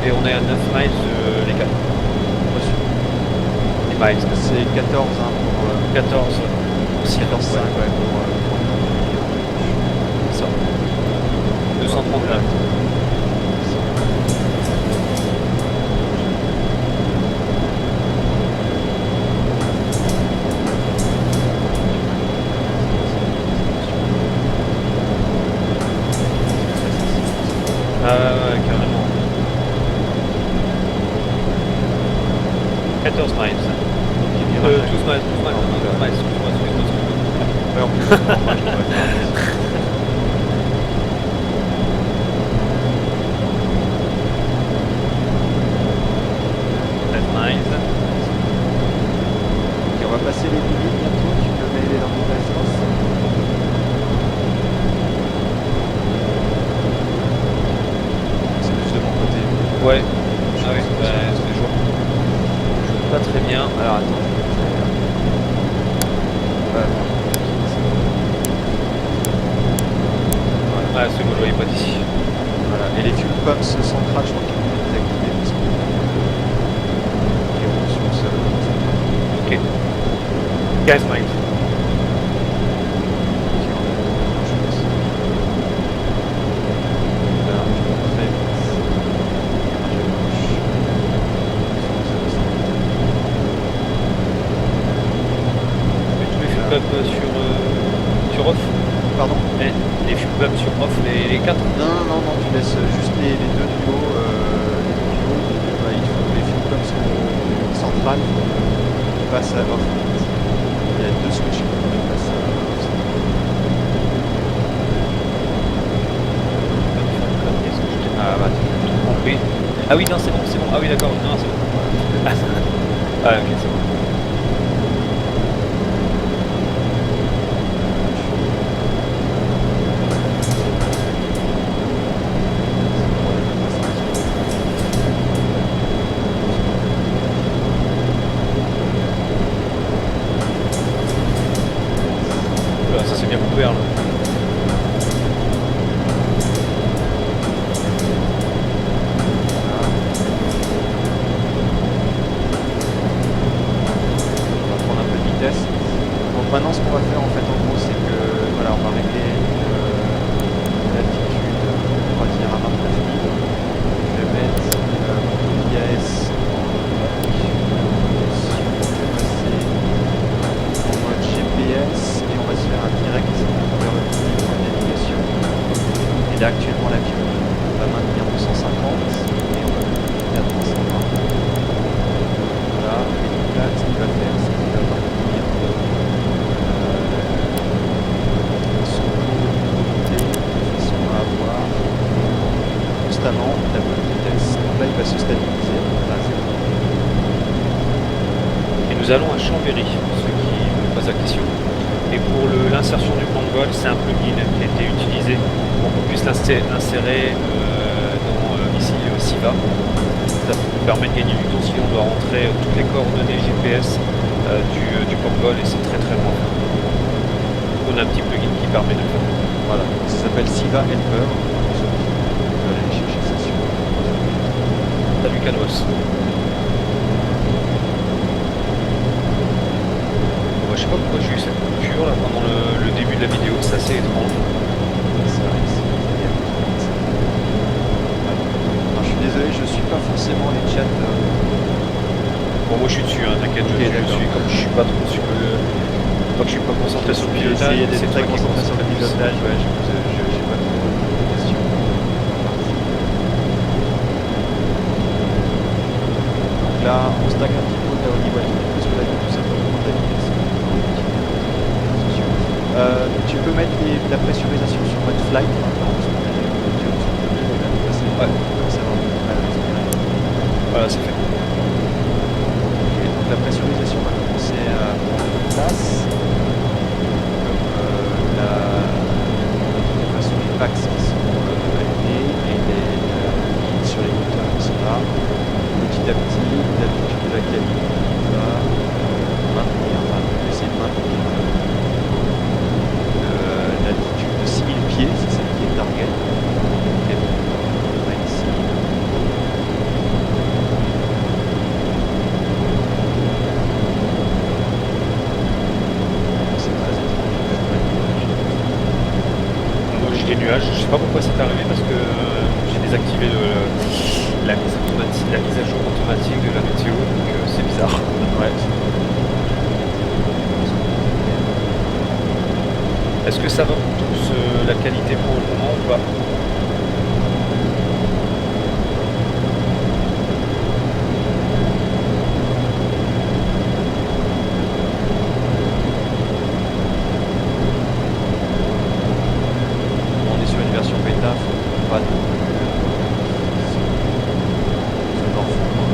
Speaker 1: Et on est à 9 miles les 4. Les miles.
Speaker 2: C'est 14 hein, pour
Speaker 1: 14 pour 6
Speaker 2: 14,5 ouais,
Speaker 1: c'est ça. 239. Ah ouais, carrément. 14 miles. 12 miles, 12 miles, 12 miles, excuse-moi.
Speaker 2: Ouais, en plus, moi, je devrais faire. Ok, on va passer les limites bientôt. Tu peux m'aider dans mon espace. C'est plus de mon côté.
Speaker 1: Ouais. Ah oui, bah, je vois pas très bien.
Speaker 2: Alors attends.
Speaker 1: Ouais, c'est bon, je voyais pas d'ici.
Speaker 2: Voilà. Et les fuel pumps centrales, je crois qu'ils vont être désactivés parce qu'ils roulent sur le sol.
Speaker 1: Ok. 15 miles. Sur off.
Speaker 2: Pardon?
Speaker 1: Les fuel pumps sur off, les 4.
Speaker 2: Non, tu laisses juste les deux du haut. Il faut que les fuel pumps centrales passent à off. Il y a deux switches qui passent à off.
Speaker 1: Ah bah, tout compris. Ah oui, non, c'est bon. Ah oui, d'accord, non, c'est bon. Ah, ok, c'est bon. Ça c'est bien couvert là.
Speaker 2: On va prendre un peu de vitesse. Donc maintenant ce qu'on va faire en fait en gros c'est que voilà on va régler l'altitude, on va dire à 29 000. Je vais mettre mon IAS en mode GPS et on va se faire un direct vers le point de navigation. Et là actuellement l'avion va maintenir 250 et on va monter à 320. Voilà, et donc là ce qu'il va faire c'est qu'il va partir son côté de façon à avoir constamment la bonne vitesse. Donc là il va se stabiliser. Là, c'est bon.
Speaker 1: Et nous allons à Chambéry, pour ceux qui me posent la question. Et pour l'insertion du plan de vol, c'est un plugin qui a été utilisé pour qu'on puisse l'insérer ici SIVA. Ça permet de gagner du temps si on doit rentrer toutes les coordonnées GPS du plan de vol et c'est très très loin. On a un petit plugin qui permet de le faire.
Speaker 2: Voilà, ça s'appelle SIVA Helper. Vous allez aller chercher ça sur.
Speaker 1: Salut Canos. Moi, je sais pas pourquoi j'ai eu cette coupure là pendant le début de la vidéo, c'est assez étrange.
Speaker 2: Alors, je suis désolé, je suis pas forcément les chats.
Speaker 1: Bon, moi je suis dessus, hein, t'inquiète,
Speaker 2: Ok,
Speaker 1: je suis comme je suis pas trop sur le. Tant que je suis pas concentré sur le
Speaker 2: J'ai
Speaker 1: pilotage,
Speaker 2: essayé d'être
Speaker 1: c'est
Speaker 2: très
Speaker 1: toi qui
Speaker 2: concentré sur le
Speaker 1: concentre plus.
Speaker 2: pilotage, ouais, j'ai pas trop de questions. Donc là, on stagne un petit peu là, au niveau altitude parce que là, il y a tout simplement de la vitesse. Tu peux mettre la pressurisation sur mode flight maintenant, parce qu'on est
Speaker 1: Ouais. Voilà, c'est fait.
Speaker 2: Okay, donc la pressurisation va commencer à prendre place. Comme de toute façon les packs qui sont allumés et les guides sur les moteurs qui sont là. Petit à petit, l'altitude de la cabine va essayer de maintenir l'altitude de 6000 pieds, c'est celle qui est target.
Speaker 1: activé la mise la mise à jour automatique de la météo, donc c'est bizarre.
Speaker 2: Ouais.
Speaker 1: Est-ce que ça va pour tous la qualité pour le moment ou pas?
Speaker 2: On est sur une version bêta, faut pas non plus se morfondre.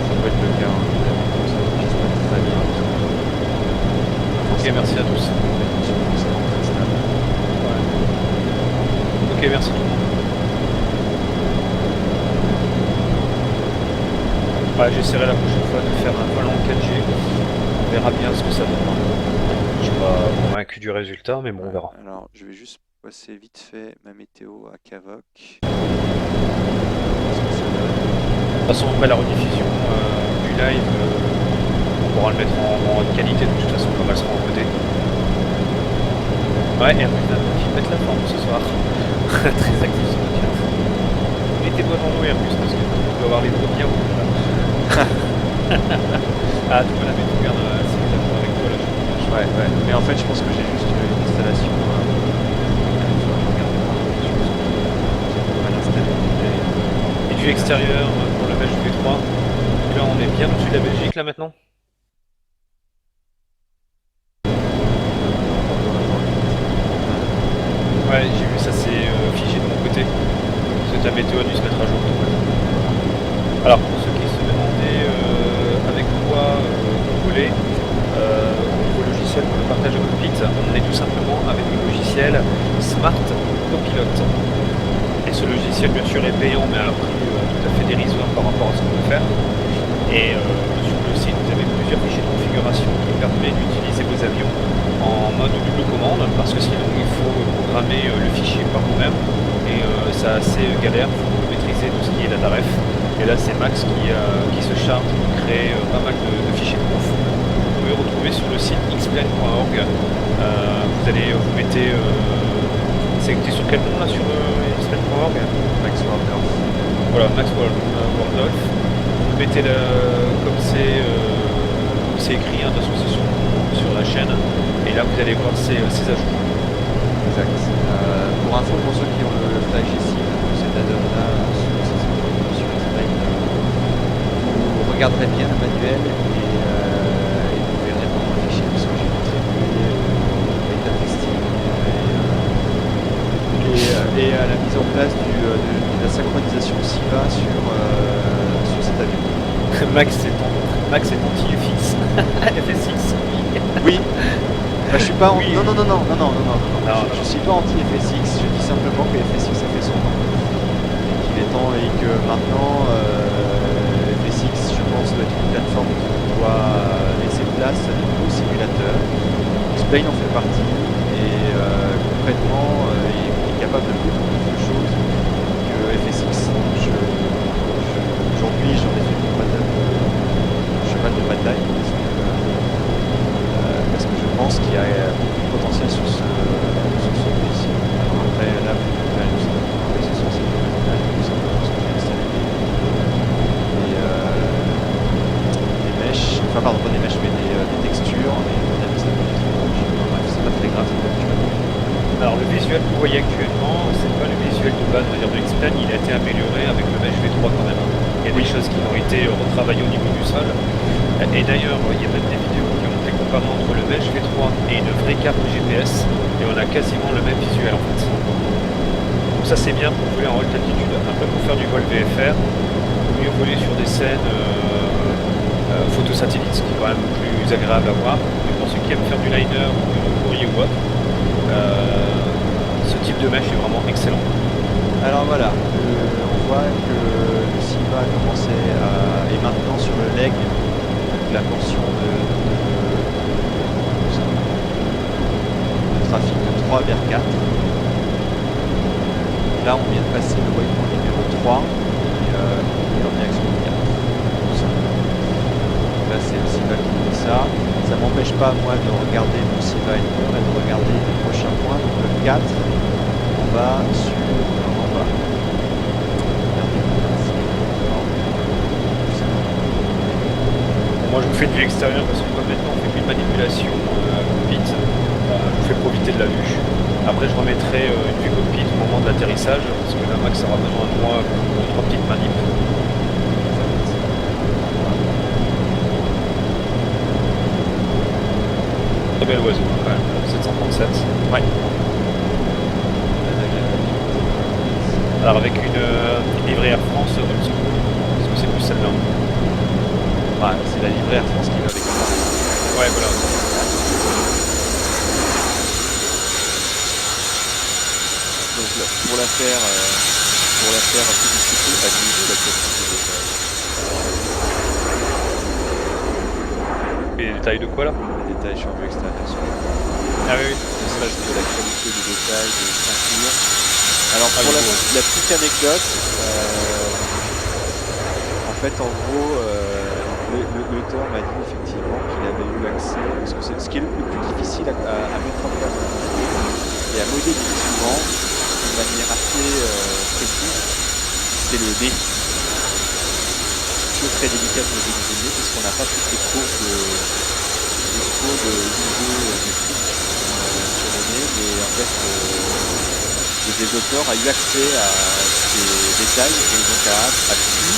Speaker 2: Ça peut être le cas, hein, évidemment, donc ça n'enregistre pas très bien.
Speaker 1: Ok, merci à tous. Ok, merci tout le monde. Ouais, j'essaierai la prochaine fois de faire un vol en 4G. On verra bien ce que ça donnera. Je suis pas convaincu du résultat, mais bon, on verra.
Speaker 2: Alors, je vais juste passer vite fait ma météo à Cavoc.
Speaker 1: De toute façon, après la rediffusion du live, on pourra le mettre en haute qualité de toute façon, comme elle sera encodée. Ouais, et après, qui mettent la forme ce soir. Très actif sur le chat. Mettez-moi dans l'eau, Airbus, parce que on doit avoir les doigts bien rouges là. Ah, tu peux la mettre, regarde, c'est d'accord avec toi là.
Speaker 2: Ouais, ouais. Mais en fait, je pense que j'ai juste une installation.
Speaker 1: Et du extérieur pour le match du V3. Donc là, on est bien au-dessus de la Belgique là maintenant. Ouais, j'ai vu ça, c'est figé de mon côté. C'est la météo a dû se mettre à jour. Alors, pour ceux qui se demandaient avec quoi voler, au logiciel pour le partage de cockpit, on est tout simplement avec le logiciel Smart Copilot. Et ce logiciel, bien sûr, est payant, mais à un prix tout à fait dérisoire par rapport à ce qu'on peut faire. Et sur le site, vous avez plusieurs fichiers de configuration qui permettent d'utiliser vos avions en mode double commande, parce que sinon il faut programmer le fichier par vous-même, et c'est assez galère, il faut maîtriser tout ce qui est data ref. Et là c'est Max qui se charge de créer pas mal de fichiers de conf. Vous pouvez retrouver sur le site xplane.org. Vous allez vous mettez c'est sur quel nom là sur xplane.org?
Speaker 2: Maxwell Golf.
Speaker 1: Voilà, Maxwell World Golf. Vous mettez comme c'est écrit hein, de toute façon sur la chaîne, et là vous allez voir ces ajouts.
Speaker 2: Exact. Pour info, pour ceux qui ont le Fly G6, cet add-on-là sur Xplane, vous regarderez bien le manuel et vous verrez dans le fichier, parce que j'ai contribué au bêta testing et à la mise en place de la synchronisation SIVA sur cet avion.
Speaker 1: Max est anti-FX. FSX.
Speaker 2: Oui. Bah, je suis pas
Speaker 1: Oui.
Speaker 2: Non.
Speaker 1: Non.
Speaker 2: Je suis pas anti-FSX, je dis simplement que FSX a fait son temps. Et qu'il est temps et que maintenant FSX, je pense, doit être une plateforme qui doit laisser place à de nouveaux simulateurs. Xplane en fait partie et concrètement est capable de beaucoup plus de choses que FSX. Aujourd'hui, j'en ai fait mon cheval de bataille parce que je pense qu'il y a beaucoup de potentiel sur ce PC. Alors après, là, vous pouvez aller sur PC sur ce simplement ce que j'ai installé des mèches, enfin pardon, pas des mèches, mais des textures, mais peut-être que ça peut être bref, c'est pas très grave,
Speaker 1: Alors le visuel que vous voyez actuellement, c'est pas le visuel de base, on va dire, de Xplane, il a été amélioré avec le Mesh V3 quand même. Il y a des choses qui ont été retravaillées au niveau du sol. Et d'ailleurs, il y a même des vidéos qui ont été comparées entre le Mesh V3 et une vraie carte GPS, et on a quasiment le même visuel en fait. Donc ça c'est bien pour voler en haute altitude. Après pour faire du vol VFR, il vaut mieux voler sur des scènes photosatellites, ce qui est quand même plus agréable à voir. Mais pour ceux qui aiment faire du liner ou du courrier ou autre, ce type de mesh est vraiment excellent.
Speaker 2: Alors voilà, on voit que le SIVA a commencé est maintenant sur le leg, la portion de trafic de 3 vers 4. Là on vient de passer le waypoint numéro 3 et on est en direction de 4. Là c'est le SIVA qui dit ça. Ça m'empêche pas moi de regarder mon SIVA et de regarder le prochain point, donc le 4, on va sur en bas.
Speaker 1: fait de vue extérieure parce que comme maintenant on fait plus de manipulation cockpit, je fais profiter de la vue. Après je remettrai une vue cockpit au moment de l'atterrissage parce que là Max aura besoin de moi pour 3 petites manips. Très bel oiseau quand même, 737.
Speaker 2: Ouais.
Speaker 1: Alors avec une livrée Air France old school, parce que c'est plus celle-là.
Speaker 2: Ouais, c'est la livrée Air France qui va avec ça.
Speaker 1: Ouais, voilà.
Speaker 2: Donc là, pour la faire publicité, à niveau la
Speaker 1: Et les détails de quoi là?
Speaker 2: les détails sur vue extérieure.
Speaker 1: Ah oui, oui.
Speaker 2: Ne serait-ce que la qualité des détails, des ceintures. Alors
Speaker 1: Ah,
Speaker 2: pour
Speaker 1: oui,
Speaker 2: la petite anecdote, en fait en gros l'auteur m'a dit effectivement qu'il avait eu l'accès, parce que c'est ce qui est le plus difficile à mettre en place et à modéliser souvent de manière assez précise, c'est le nez. C'est toujours très délicat de modéliser le nez parce qu'on n'a pas toutes les courbes de niveau métrique sur le nez, mais en fait le développeur a eu accès à ces détails et donc a pu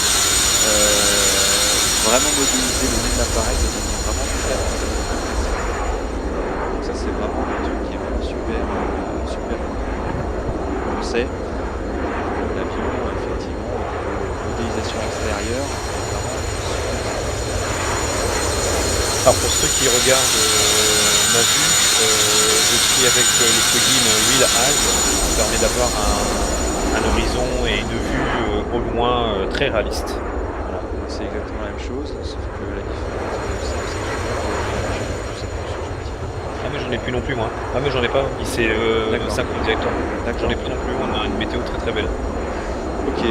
Speaker 2: vraiment modéliser le nez de l'appareil de manière vraiment très précise. Donc ça c'est vraiment un truc qui est vraiment super. On sait l'avion effectivement au niveau modélisation extérieure vraiment super.
Speaker 1: Alors pour ceux qui regardent ma vue, je suis avec le plugin Wheel Eyes qui permet d'avoir un horizon et une vue au loin très réaliste.
Speaker 2: Voilà, c'est exactement la même chose, sauf que la différence c'est que ça fonctionne un petit peu.
Speaker 1: Ah mais j'en ai plus non plus moi. Ah mais j'en ai pas, il s'est synchronisé avec toi. J'en ai plus non plus, on a une météo très très belle.
Speaker 2: Ok,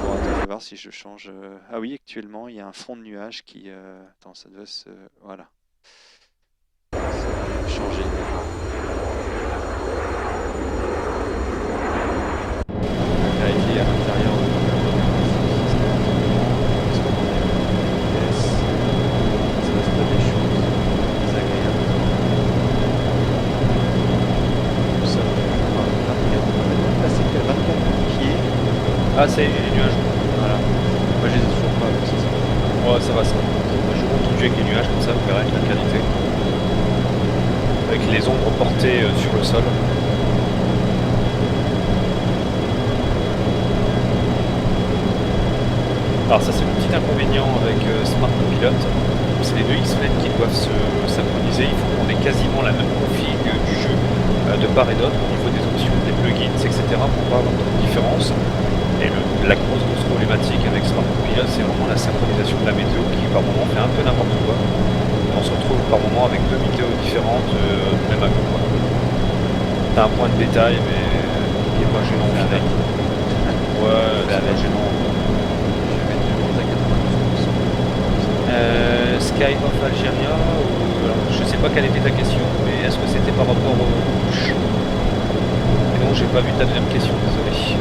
Speaker 2: bon attends, je vais voir si je change. Ah oui, actuellement il y a un front de nuage qui... Attends, ça doit se... Voilà. Ça va changer. Vérifier à l'intérieur de ça va se passer des choses désagréables. Nous sommes à 24 pieds.
Speaker 1: Ah c'est les nuages.
Speaker 2: Voilà. Moi je les ai toujours pas, donc ça va.
Speaker 1: Ouais ça va ça. Je vais continuer avec les nuages comme ça, vous verrez la qualité. Avec les ombres portées sur le sol. Alors ça c'est le petit inconvénient avec Smart Copilot, c'est les deux X-Flex qui doivent se synchroniser, il faut qu'on ait quasiment la même config du jeu de part et d'autre au niveau des options, des plugins, etc. pour pas avoir trop de différence. Et la grosse problématique avec Smart Copilot c'est vraiment la synchronisation de la météo qui par moment fait un peu n'importe quoi. On se retrouve par moment avec deux météos différentes, même à quoi. T'as un point de détail mais qui est pas gênant au final. Ouais, c'est pas gênant. Sky of Algeria, alors, je sais pas quelle était ta question, mais est-ce que c'était par rapport aux couches? Et non, j'ai pas vu ta deuxième question, désolé.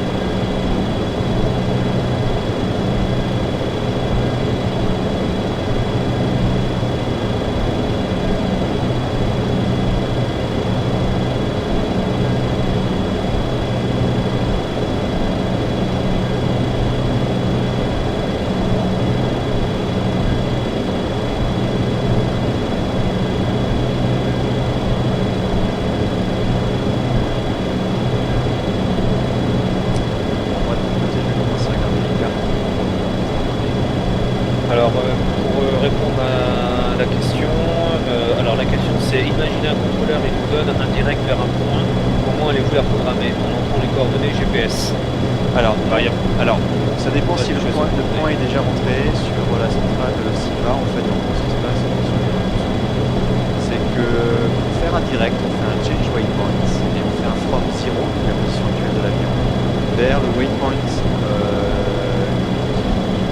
Speaker 1: Alors, pour répondre à la question, la question c'est imaginez un contrôleur et nous donne un direct vers un point, comment allez-vous la programmer en entrant les coordonnées GPS?
Speaker 2: Alors, ça dépend si le point est déjà rentré sur la centrale SIVA. En fait, en gros, ce qui se passe, c'est que pour faire un direct, on fait un change waypoint et on fait un from zero, qui est la position actuelle de l'avion, vers le waypoint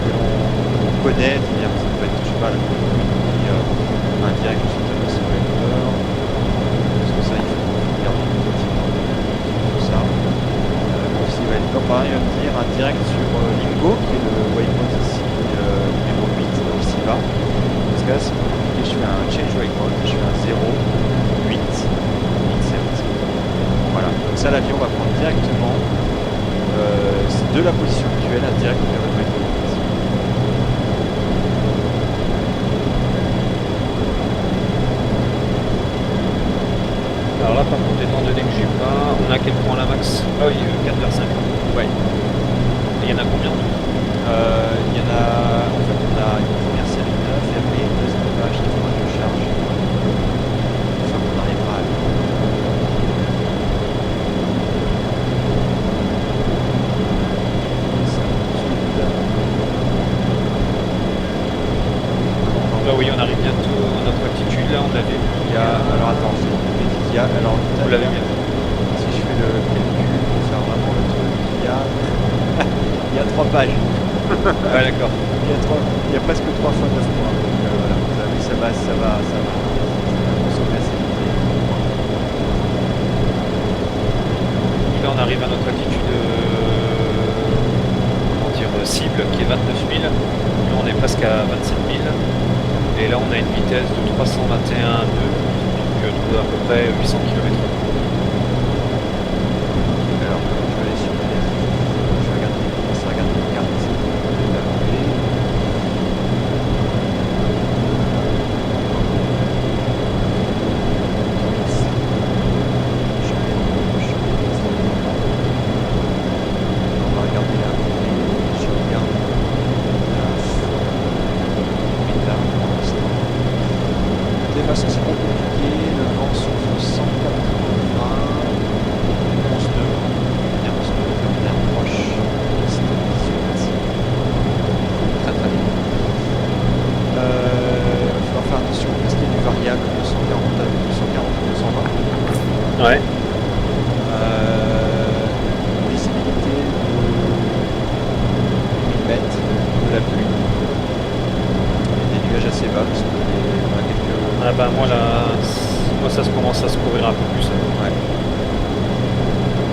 Speaker 2: que l'on connaît, c'est-à-dire que ça peut être, je sais pas, un direct sur le simulateur, parce que ça, il faut garder tout ça. Il va être pareil, il va me dire un direct sur Lingo, qui est le waypoint ici, numéro 8 dans le SIVA. ce cas-là, c'est plus compliqué. Je fais un change waypoint, je fais un 0, 8, 7. Voilà, comme ça l'avion va prendre directement de la position actuelle à direct vers le waypoint.
Speaker 1: Alors là, par contre, étant donné que j'ai pas... On a quel point là, Max? Ah oui, 4 vers 5.
Speaker 2: Ouais.
Speaker 1: Il y en a combien en tout?
Speaker 2: Il y en a... En fait, on a une première série de 9 et après une deuxième page qu'il faudra que je charge. Enfin, on arrivera à...
Speaker 1: Là, oui, on arrive bientôt à notre altitude. Là, on l'avait mis.
Speaker 2: Il y a... Alors attends, je fais une bêtise. Il y a... Alors,
Speaker 1: Vous l'avez mis.
Speaker 2: si je fais le calcul pour faire vraiment le truc, il y a... il y a 3 pages.
Speaker 1: Ah, d'accord.
Speaker 2: Il y a presque 3 fois 9 points. Donc voilà, vous avez vu, ça va consommer assez vite.
Speaker 1: Là, on arrive à notre altitude comment dire, cible qui est 29 000. Là, on est presque à 27 000. Et là, on a une vitesse de 321 nœuds, donc de à peu près 800 km/h.
Speaker 2: Alors, je vais aller sur les... Je vais regarder les cartes. Je vais la rouler. On va regarder là. Je regarde là pour l'instant. De toute façon, c'est pas compliqué. Le vent souffle 180. 11 nœuds. Bien, on se bien proche. Très très bien. Il va falloir faire attention parce qu'il y a du variable de 140 à 220.
Speaker 1: Ouais.
Speaker 2: Visibilité de 1000 mètres de la pluie. Et des nuages assez bas parce qu'on a quelques...
Speaker 1: Ah bah moi là, moi ça se commence à se couvrir un peu plus.
Speaker 2: Ouais.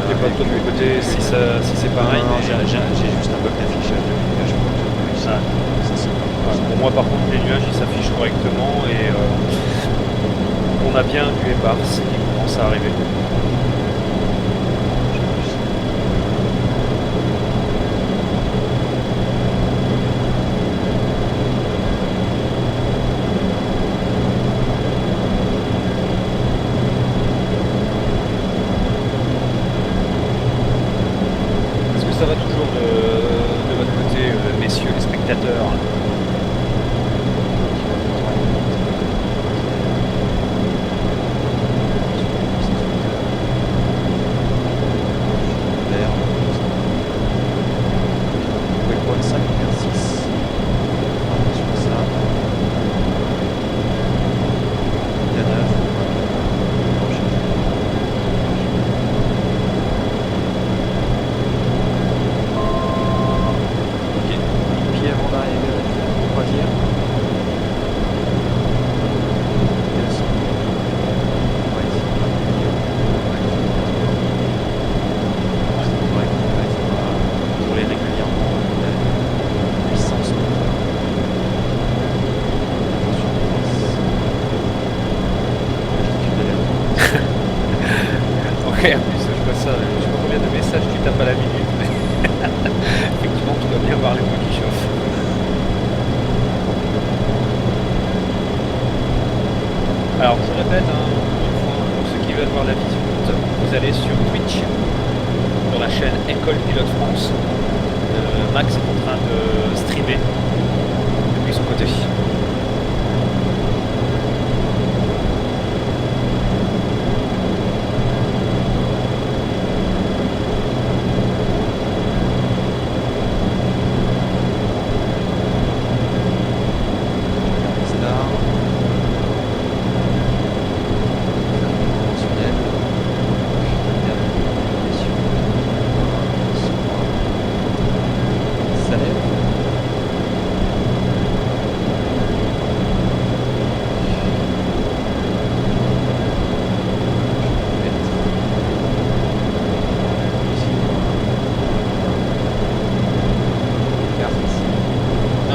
Speaker 1: Je sais pas de mon côté si c'est pareil.
Speaker 2: Non,
Speaker 1: Mais...
Speaker 2: j'ai juste un bug d'affichage de nuages.
Speaker 1: Ah. Pour moi par contre les nuages ils s'affichent correctement et on a bien du éparse qui commence à arriver. Est-ce que ça va toujours de votre côté, messieurs les spectateurs?
Speaker 2: Waypoint 5 vers 6. Attention à ça. Il y a 9. Ok, une pied avant d'arriver avec la croisière.
Speaker 1: Ouais, en plus, je vois ça, je sais pas combien de messages tu tapes à la minute, mais effectivement, tu dois bien voir les mots qui chauffent. Alors, je répète, hein, une fois, pour ceux qui veulent voir la vidéo, vous allez sur Twitch, sur la chaîne École Pilote France. Max est en train de streamer depuis son côté.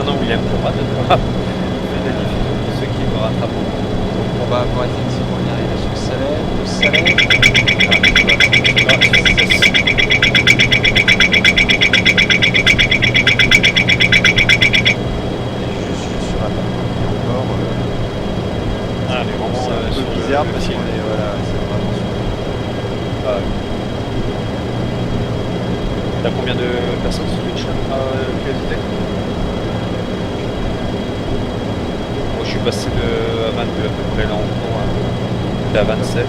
Speaker 1: Non, William, pour moi, de la diffusion. passer de à 22 à peu près là en cours. T'es à 27.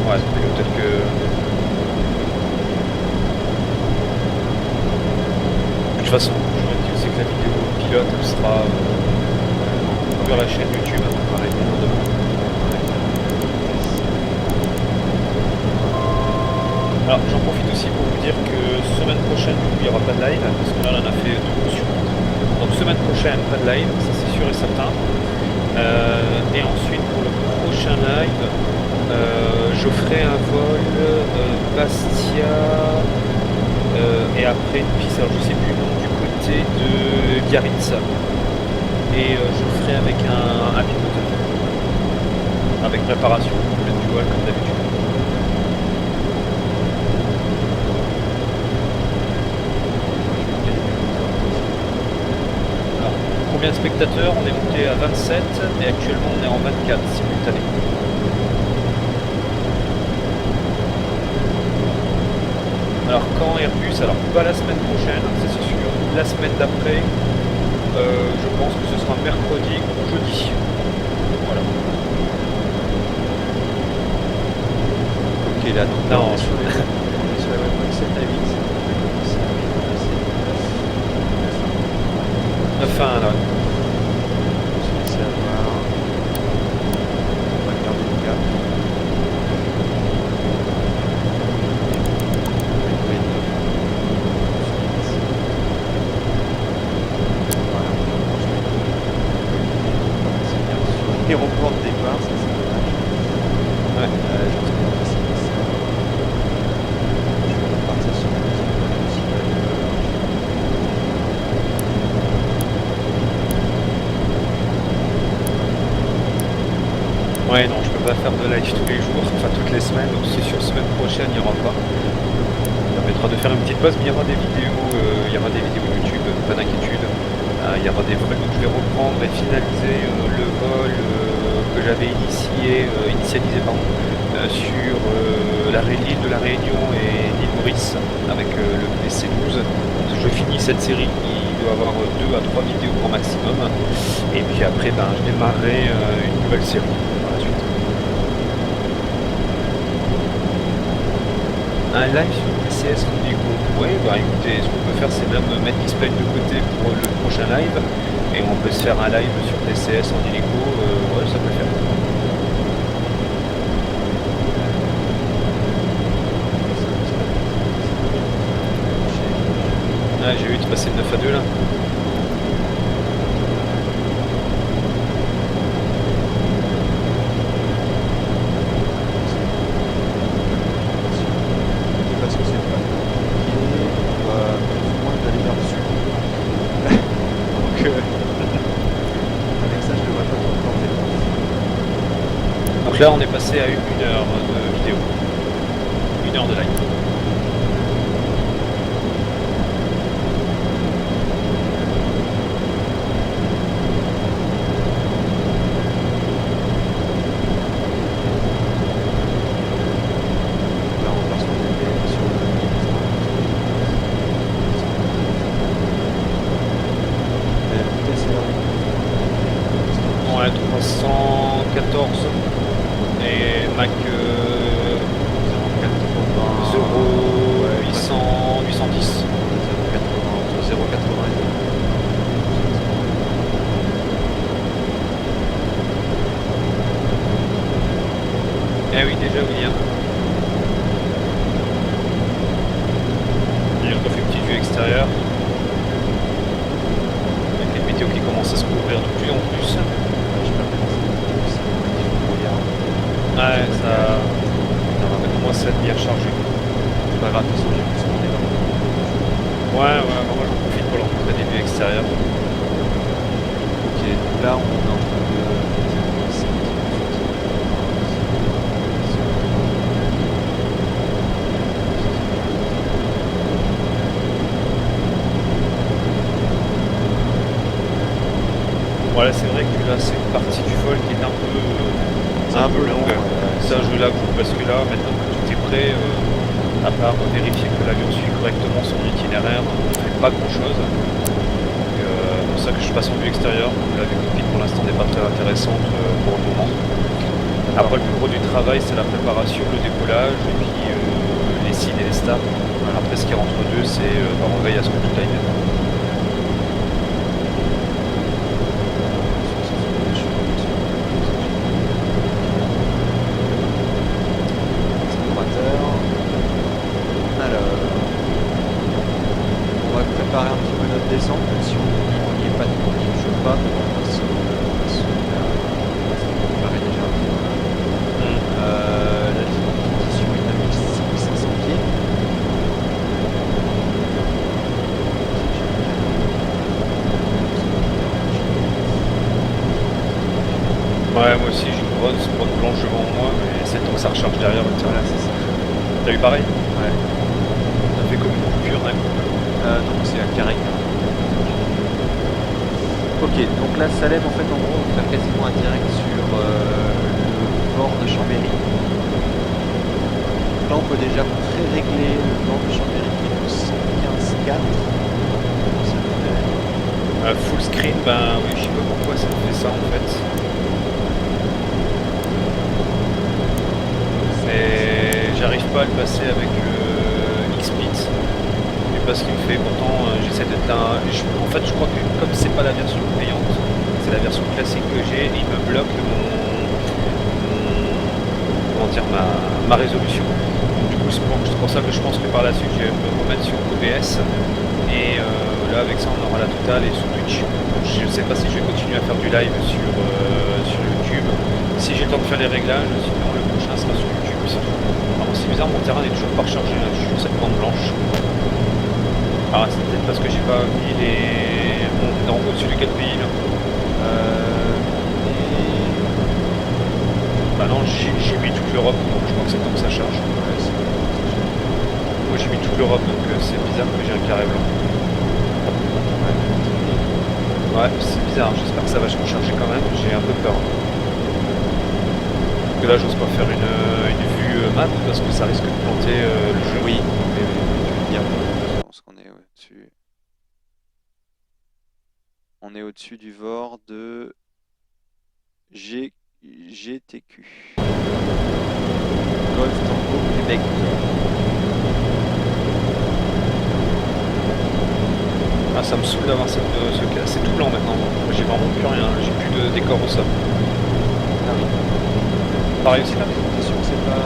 Speaker 1: Ouais, donc peut-être que. De toute façon, je me dis aussi que la vidéo pilote elle sera sur la chaîne YouTube. Pareil, alors j'en profite aussi pour vous dire que semaine prochaine il n'y aura pas de live parce que là on en a fait 2 sur. Donc semaine prochaine pas de live, ça c'est sûr et certain. Et ensuite pour le prochain live, je ferai un vol Bastia et après une piste, alors je sais plus le nom, du côté de Biarritz. Et je ferai avec un piloteur. Avec préparation complète du vol comme d'habitude. Alors, combien de spectateurs? On est monté à 27 et actuellement on est en 24 simultanés. Alors quand Airbus, alors pas la semaine prochaine, ça c'est sûr, la semaine d'après, je pense que ce sera mercredi ou jeudi. Voilà.
Speaker 2: Ok, là, donc là,
Speaker 1: Non,
Speaker 2: on est sur la webbox 7 à 8.
Speaker 1: Enfin, là.
Speaker 2: Je vais laisser avoir. On va garder le cap. Voilà. Aéroport de départ, ça c'est dommage.
Speaker 1: Ouais.
Speaker 2: Je pense qu'on va passer par ça. Je vais repartir sur la musique
Speaker 1: Ouais, non, je peux pas faire de live tous les jours, enfin toutes les semaines, donc c'est sûr, semaine prochaine, il n'y aura pas. Ça permettra de faire une petite pause, mais il y aura des vidéos YouTube, pas d'inquiétude. Il y aura des vols, donc je vais reprendre et finaliser le vol que j'avais initialisé sur l'île de la Réunion et l'île Maurice avec le PC12. Donc, je finis cette série, il doit avoir 2 à 3 vidéos grand maximum. Et puis après, je démarrerai une nouvelle série par la suite. Un live sur TCS Indigo. Ouais, écoutez, ce qu'on peut faire, c'est même mettre X-Plane de côté pour le prochain live. Et on peut se faire un live sur TCS en hélico. Ouais, ça peut le faire. Ah, j'ai vu, tu passais de 9 à 2 là.
Speaker 2: parce que c'est pas compliqué, on va plus ou moins d'aller vers le sud. Donc avec ça je devrais pas trop me planter.
Speaker 1: Donc là, on est passé à 1 heure de vidéo. 1 heure de live.
Speaker 2: Là on part sur des PM sur le
Speaker 1: Ouais, 314 et Mac 810.
Speaker 2: 0,80 et
Speaker 1: Eh oui, déjà William. J'ai refait une petite vue extérieure. Avec les météos qui commencent à se couvrir de plus en plus. Ouais, ça commence à être bien chargé.
Speaker 2: c'est pas grave, de toute façon j'ai plus tourné là.
Speaker 1: Ouais, moi j'en profite pour leur montrer des vues extérieures.
Speaker 2: Ok, donc là on est en train de...
Speaker 1: Voilà, c'est vrai que là c'est une partie du vol qui est un peu longue. Ça je l'avoue parce que là maintenant que tout est prêt, À part vérifier que l'avion suit correctement son itinéraire, on ne fait pas grand chose. C'est pour ça que je passe en vue extérieure. La vue cockpit pour l'instant n'est pas très intéressante pour le moment. Après, le plus gros du travail, c'est la préparation, le décollage, et puis les SID et les stars. Après, ce qui rentre deux, c'est on veille à ce que tout aille bien.
Speaker 2: Alors, on va préparer un petit peu notre descente, même si on n'y est pas, on n'y joue pas, mais on va se préparer déjà un petit peu. La transition est à 1500 pieds.
Speaker 1: Ouais, moi aussi, j'ai une grosse blanche devant moi, mais c'est le temps que ça recharge derrière.
Speaker 2: Voilà, c'est ça.
Speaker 1: T'as eu pareil?
Speaker 2: Ouais.
Speaker 1: Ça fait comme une coupure d'un coup.
Speaker 2: Non, c'est un carré. Ok, donc là, Salem, en fait, en gros, on va faire quasiment un direct sur le port de Chambéry. Là, on peut déjà pré-régler le port de Chambéry qui est de 115,4. Ça fait...
Speaker 1: Full screen, ben oui, je sais pas pourquoi ça me fait ça en fait. Mais j'arrive pas à le passer avec le XSplit. Et pas ce qu'il me fait, pourtant j'essaie d'être là. En fait, je crois que comme c'est pas la version payante, c'est la version classique que j'ai, il me bloque comment dire, ma résolution. Donc, du coup, c'est pour ça que je pense que par la suite, je vais me remettre sur OBS. Et là, avec ça, on aura la totale et sur Twitch. Je ne sais pas si je vais continuer à faire du live sur YouTube. Si j'ai le temps de faire les réglages, sinon le prochain sera sur YouTube. Alors, c'est bizarre, mon terrain n'est toujours pas rechargé. Là. Je suis sur cette bande blanche. Ah, c'est peut-être parce que j'ai pas mis les. Bon, au-dessus de quel pays là Bah non, j'ai mis toute l'Europe, donc je crois que c'est le temps que ça charge. Moi j'ai mis toute l'Europe, donc c'est bizarre que j'ai un carré blanc. Ouais, c'est bizarre, j'espère que ça va se recharger quand même, j'ai un peu peur. Parce que là j'ose pas faire une vue map parce que ça risque de planter le jeu.
Speaker 2: Oui, je veux dire, je pense qu'on est au-dessus. On est au-dessus du VOR de GTQ. Golf Tango Québec.
Speaker 1: Ah, ça me saoule d'avoir ce cas. C'est tout blanc maintenant. J'ai vraiment plus rien, j'ai plus de décor au sol.
Speaker 2: Ah oui.
Speaker 1: Pareil aussi là.
Speaker 2: T'es sûr que c'est pas...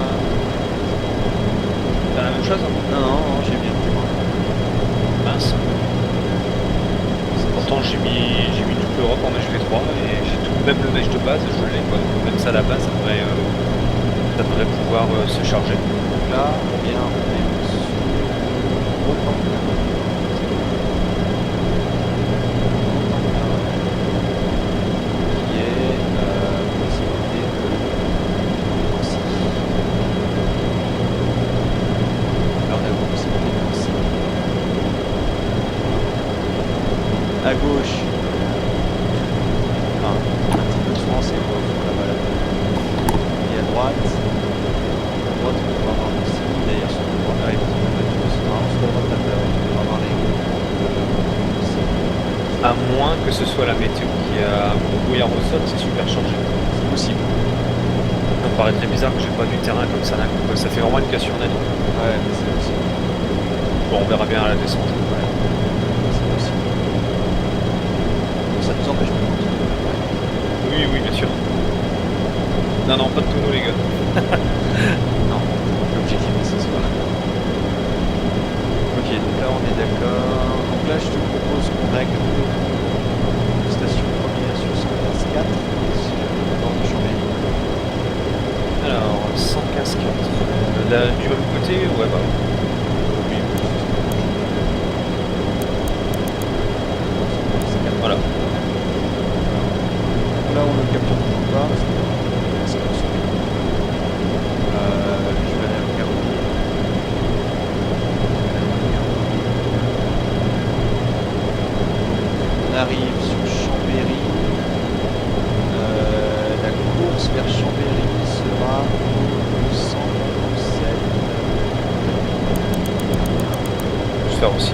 Speaker 1: T'as la même chose?
Speaker 2: Non, j'ai bien été moi.
Speaker 1: Mince. Pourtant j'ai mis toute l'Europe en neige V3 et j'ai tout, même le neige de base, je l'ai quoi. Donc même ça à la base, ça devrait pouvoir se charger.
Speaker 2: Là, on est au-dessus. Qui est possibilité de Nancy. Alors, on a la possibilité de Nancy. À gauche, enfin, un petit peu de France et on la balade. Et à droite, on va avoir Nancy. D'ailleurs, sur le droit, sur le droit, on va avoir les
Speaker 1: À moins que ce soit la météo qui a un brouillard au sol, c'est super chargé.
Speaker 2: c'est possible.
Speaker 1: Ça me paraît très bizarre que j'ai pas du terrain comme ça d'un coup. Ça fait vraiment une cassure nette.
Speaker 2: Ouais, mais c'est possible.
Speaker 1: Bon, on verra bien à la descente.
Speaker 2: Ouais, c'est possible. Bon, ça nous empêche pas de continuer.
Speaker 1: Oui, oui, bien sûr. Non, non, pas de tonneau les gars.
Speaker 2: Non, l'objectif est ce soir. Ok, donc là on est d'accord. Donc là je te propose qu'on règle station première sur 115.4 et sur le port de Chambéry.
Speaker 1: Alors, 115 du même côté, ouais, bah.
Speaker 2: Oui,
Speaker 1: Voilà.
Speaker 2: là on le capture toujours pas parce que c'est comme ça. Je vais aller regarder. On arrive sur Chambéry. La course vers Chambéry sera au 127.
Speaker 1: faire aussi.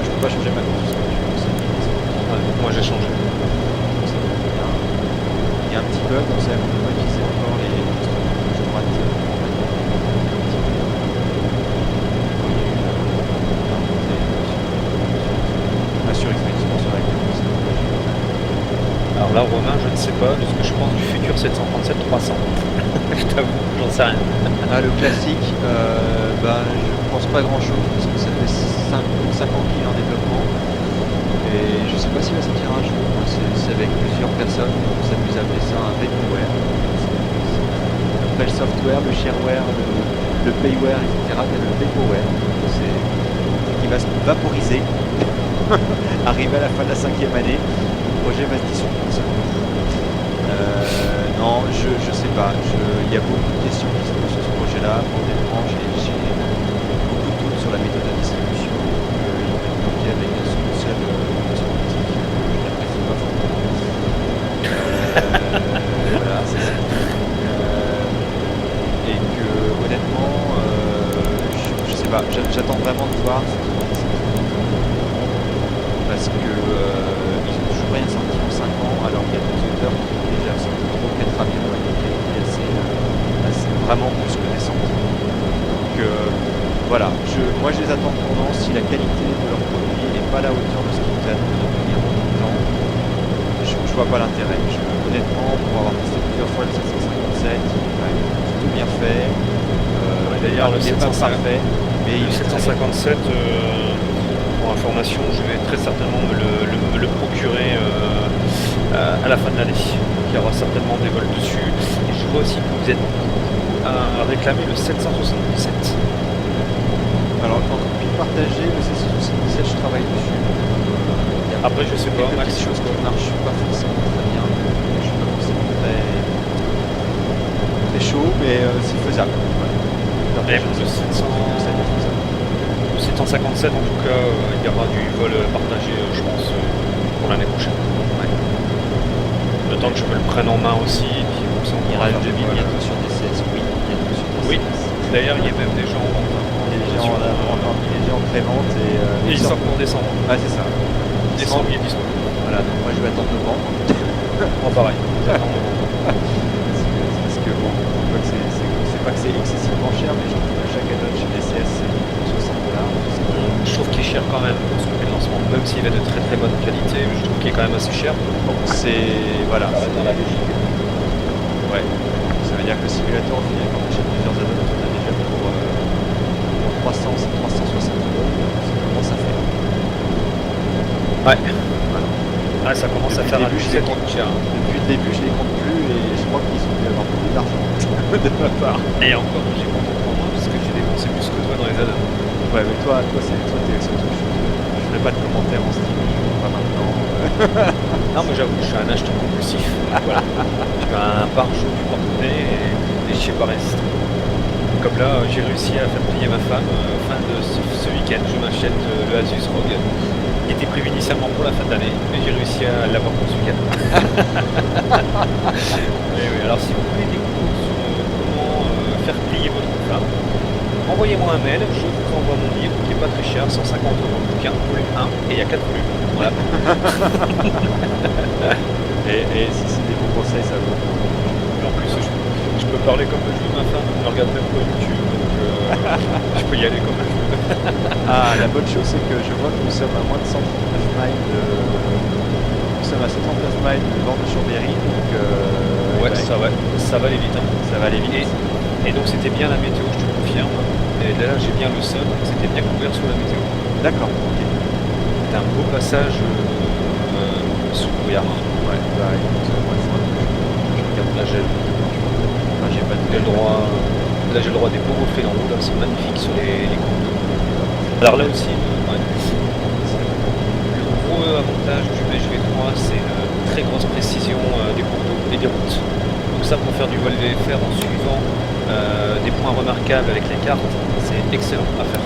Speaker 2: Je peux pas changer ma course.
Speaker 1: Ouais, moi j'ai changé.
Speaker 2: Il y a un petit bug, on sait qu'on peut pas utiliser encore les gauche droite. Sur expédition sur la course.
Speaker 1: Alors là, Romain, je ne sais pas, de ce que je pense du futur 737-300. Je t'avoue, j'en sais rien.
Speaker 2: Ah, le classique, je pense pas grand chose parce que ça fait 5 ans qu'il est en développement. Et je sais pas s'il va sortir un jour. C'est avec plusieurs personnes. On s'amuse à appeler ça un vaporware. Après le software, le shareware, le payware, etc. T'as le vaporware. C'est qui va se vaporiser. Arrivé à la fin de la 5e année, le projet va se dissoudre. Non, je sais pas. Il y a beaucoup de questions qui se posent sur ce projet-là. Honnêtement, j'ai beaucoup de doutes sur la méthode de distribution. Il va être bloqué avec un seul politique. Je n'apprécie pas fortement. Voilà, c'est ça. Et que honnêtement, je sais pas. J'attends vraiment de voir ce qu'ils vont décider. Parce que ils ont toujours rien sorti en 5 ans, alors qu'il y a des auteurs qui ont déjà sorti 3 ou 4 avions avec des qualités assez vraiment plus que décentes. Donc voilà, moi je les attends de tournant. Si la qualité de leur produit n'est pas à la hauteur de ce qu'ils nous annoncent depuis un bon bout de temps, je vois pas l'intérêt. Honnêtement, pour avoir testé plusieurs fois le 757, il est quand même plutôt bien fait.
Speaker 1: D'ailleurs, le
Speaker 2: il n'est pas parfait, mais
Speaker 1: le
Speaker 2: il est très bien.
Speaker 1: 757, pour information, je vais très certainement me le procurer à la fin de l'année. Donc, il y aura certainement des vols dessus. Et je vois aussi que vous êtes à réclamer le 777.
Speaker 2: Alors, en copie partagée, le 777, je travaille dessus.
Speaker 1: Après, je sais pas, Max.
Speaker 2: Quelque chose qui marche pas forcément très bien. Je suis pas forcément très chaud, mais c'est faisable. Voilà.
Speaker 1: Et pour le 757, en tout cas, il y aura du vol partagé, je pense, pour l'année prochaine.
Speaker 2: Ouais.
Speaker 1: Le temps que je me le prenne en main aussi, et puis comme ça, on pourra
Speaker 2: Mirage
Speaker 1: faire des
Speaker 2: 2000
Speaker 1: vols.
Speaker 2: bientôt sur DCS, oui, bientôt sur DCS.
Speaker 1: Oui, d'ailleurs, il y a même des gens en
Speaker 2: déjà en pré-vente et
Speaker 1: ils sortent en décembre.
Speaker 2: Ah, c'est ça.
Speaker 1: Décembre, il est dispo.
Speaker 2: Voilà, donc moi je vais attendre novembre.
Speaker 1: Moi, pareil. J'attends novembre.
Speaker 2: Parce que bon, c'est pas que c'est excessivement cher, mais je trouve que chaque add-on chez DCS c'est $60.
Speaker 1: Je trouve qu'il est cher quand même pour ce côté de lancement, même s'il est de très très bonne qualité, je trouve qu'il est quand même assez cher.
Speaker 2: Bon, c'est. Voilà.
Speaker 1: Ça va dans la logique.
Speaker 2: Ouais. Ça veut dire que le simulateur, au final, quand on achète plusieurs add-ons, on a déjà pour 300, 360 euros, ça commence à faire.
Speaker 1: Ouais.
Speaker 2: Voilà.
Speaker 1: Ah, ça commence à faire un budget cher.
Speaker 2: Depuis le début, je les compte plus et je crois qu'ils ont dû avoir beaucoup d'argent de ma part.
Speaker 1: Et encore, j'ai content pour moi parce que j'ai dépensé plus que toi dans les add-ons.
Speaker 2: Ouais, mais toi t'es sur le truc. Je ferai pas de commentaires en style, pas maintenant.
Speaker 1: Non, mais j'avoue, je suis un acheteur compulsif. Voilà. Je fais un pare-chaud du porte-monnaie et je sais pas résister. Comme là, j'ai réussi à faire plier ma femme fin de ce week-end. Je m'achète le Asus ROG. Il était prévu initialement pour la fin de l'année, mais j'ai réussi à l'avoir pour ce week-end. Et oui, alors si vous voulez des cours sur comment faire plier votre femme, envoyez-moi un mail, je vous envoie mon livre qui est pas très cher, 150 € le bouquin, volume 1, et il y a 4 volumes. Voilà.
Speaker 2: et si c'est des bons conseils, ça vaut.
Speaker 1: Et en plus, je peux parler comme je veux, ma femme ne me regarde même pas YouTube, donc je peux y aller comme je veux.
Speaker 2: Ah, la bonne chose, c'est que je vois que nous sommes à moins de 139 miles Nous sommes à 139 miles de bord de Chambéry, donc...
Speaker 1: Ouais, ça va aller vite. Hein.
Speaker 2: Ça va aller vite.
Speaker 1: Et donc c'était bien la météo, je te confirme. Et là, j'ai bien le sol, c'était bien couvert sous la météo.
Speaker 2: D'accord, ok.
Speaker 1: C'était un beau passage sous le brouillard.
Speaker 2: Ouais, bah écoute, moi, je regarde
Speaker 1: Là, j'ai
Speaker 2: j'ai pas de
Speaker 1: le droit... Là, j'ai le droit des beaux reflets d'en haut, là, c'est magnifique sur les cours d'eau. Alors là aussi, ouais, le gros avantage du BHV3, c'est une très grosse précision des cours d'eau et des routes. Donc ça, pour faire du vol VFR en suivant des points remarquables avec les cartes, c'est excellent à faire.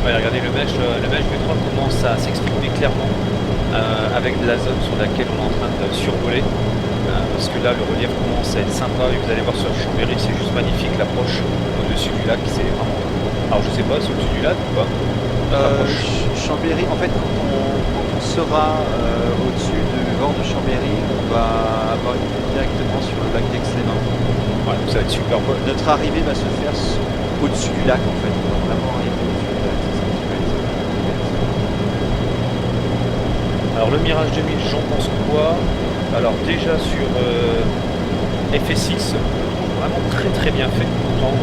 Speaker 1: Ouais, regardez, le mesh V3 commence à s'exprimer clairement avec la zone sur laquelle on est en train de survoler. parce que là le relief commence à être sympa et vous allez voir sur Chambéry, c'est juste magnifique l'approche au-dessus du lac, c'est vraiment... Alors je sais pas, c'est au-dessus du lac ou pas?
Speaker 2: Chambéry, en fait, quand on sera au-dessus du vent de Chambéry, on va avoir une vue directement sur le lac d'Aix-les-Bains.
Speaker 1: Ouais, donc ça va être super beau.
Speaker 2: Notre arrivée va se faire au-dessus du lac, en fait. On va vraiment arriver au-dessus du lac. C'est ça qui va être-
Speaker 1: Alors le Mirage 2000, j'en pense quoi? Alors déjà sur FSX, je le trouve vraiment très très bien fait. Pourtant,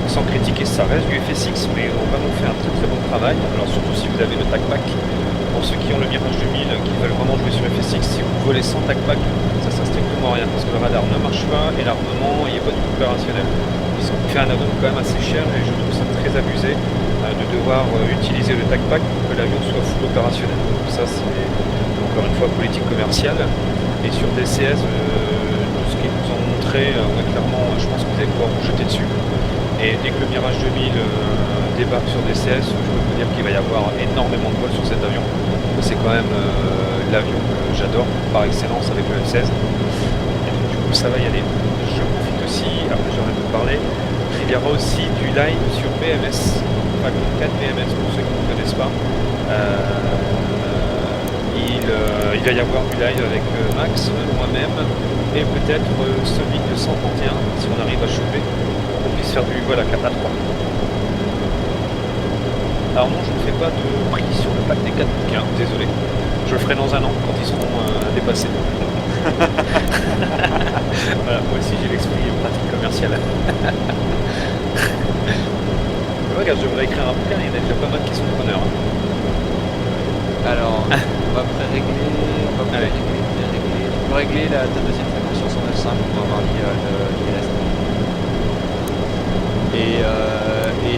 Speaker 1: sans critiquer, ça reste du FSX, mais ils ont vraiment fait un très très bon travail. Alors surtout si vous avez le TAC-PAC, pour ceux qui ont le Mirage 2000, qui veulent vraiment jouer sur FSX, si vous volez sans TAC-PAC, ça sert strictement à rien, parce que le radar ne marche pas et l'armement il n'est pas du tout opérationnel. Ils ont fait un add-on quand même assez cher et je trouve ça très abusé de devoir utiliser le TAC-PAC pour que l'avion soit full opérationnel. Donc ça c'est encore une fois politique commerciale. Et sur DCS, tout ce qu'ils nous ont montré, ouais, clairement, je pense que vous allez pouvoir vous jeter dessus. Et dès que le Mirage 2000 débarque sur DCS, je peux vous dire qu'il va y avoir énormément de vols sur cet avion. C'est quand même l'avion que j'adore par excellence avec le F-16. Et donc du coup ça va y aller. Je profite aussi, après j'aurais de parler, il y aura aussi du live sur BMS, Falcon 4 BMS pour ceux qui ne connaissent pas. Il va y avoir du live avec Max, moi-même, et peut-être Sonic 131, si on arrive à choper, pour qu'on puisse faire du vol à 4 à 3. Alors non, je ne fais pas de prix sur le pack des 4 bouquins, désolé. Je le ferai dans un an, quand ils seront dépassés. Voilà, moi aussi j'ai l'esprit pratique commercial. Regarde, je devrais écrire un bouquin, il y en a déjà pas mal qui sont preneurs.
Speaker 2: Alors, on va pré-régler, Tu peux régler ta deuxième fréquence sur 109.5 pour avoir l'ILS. Et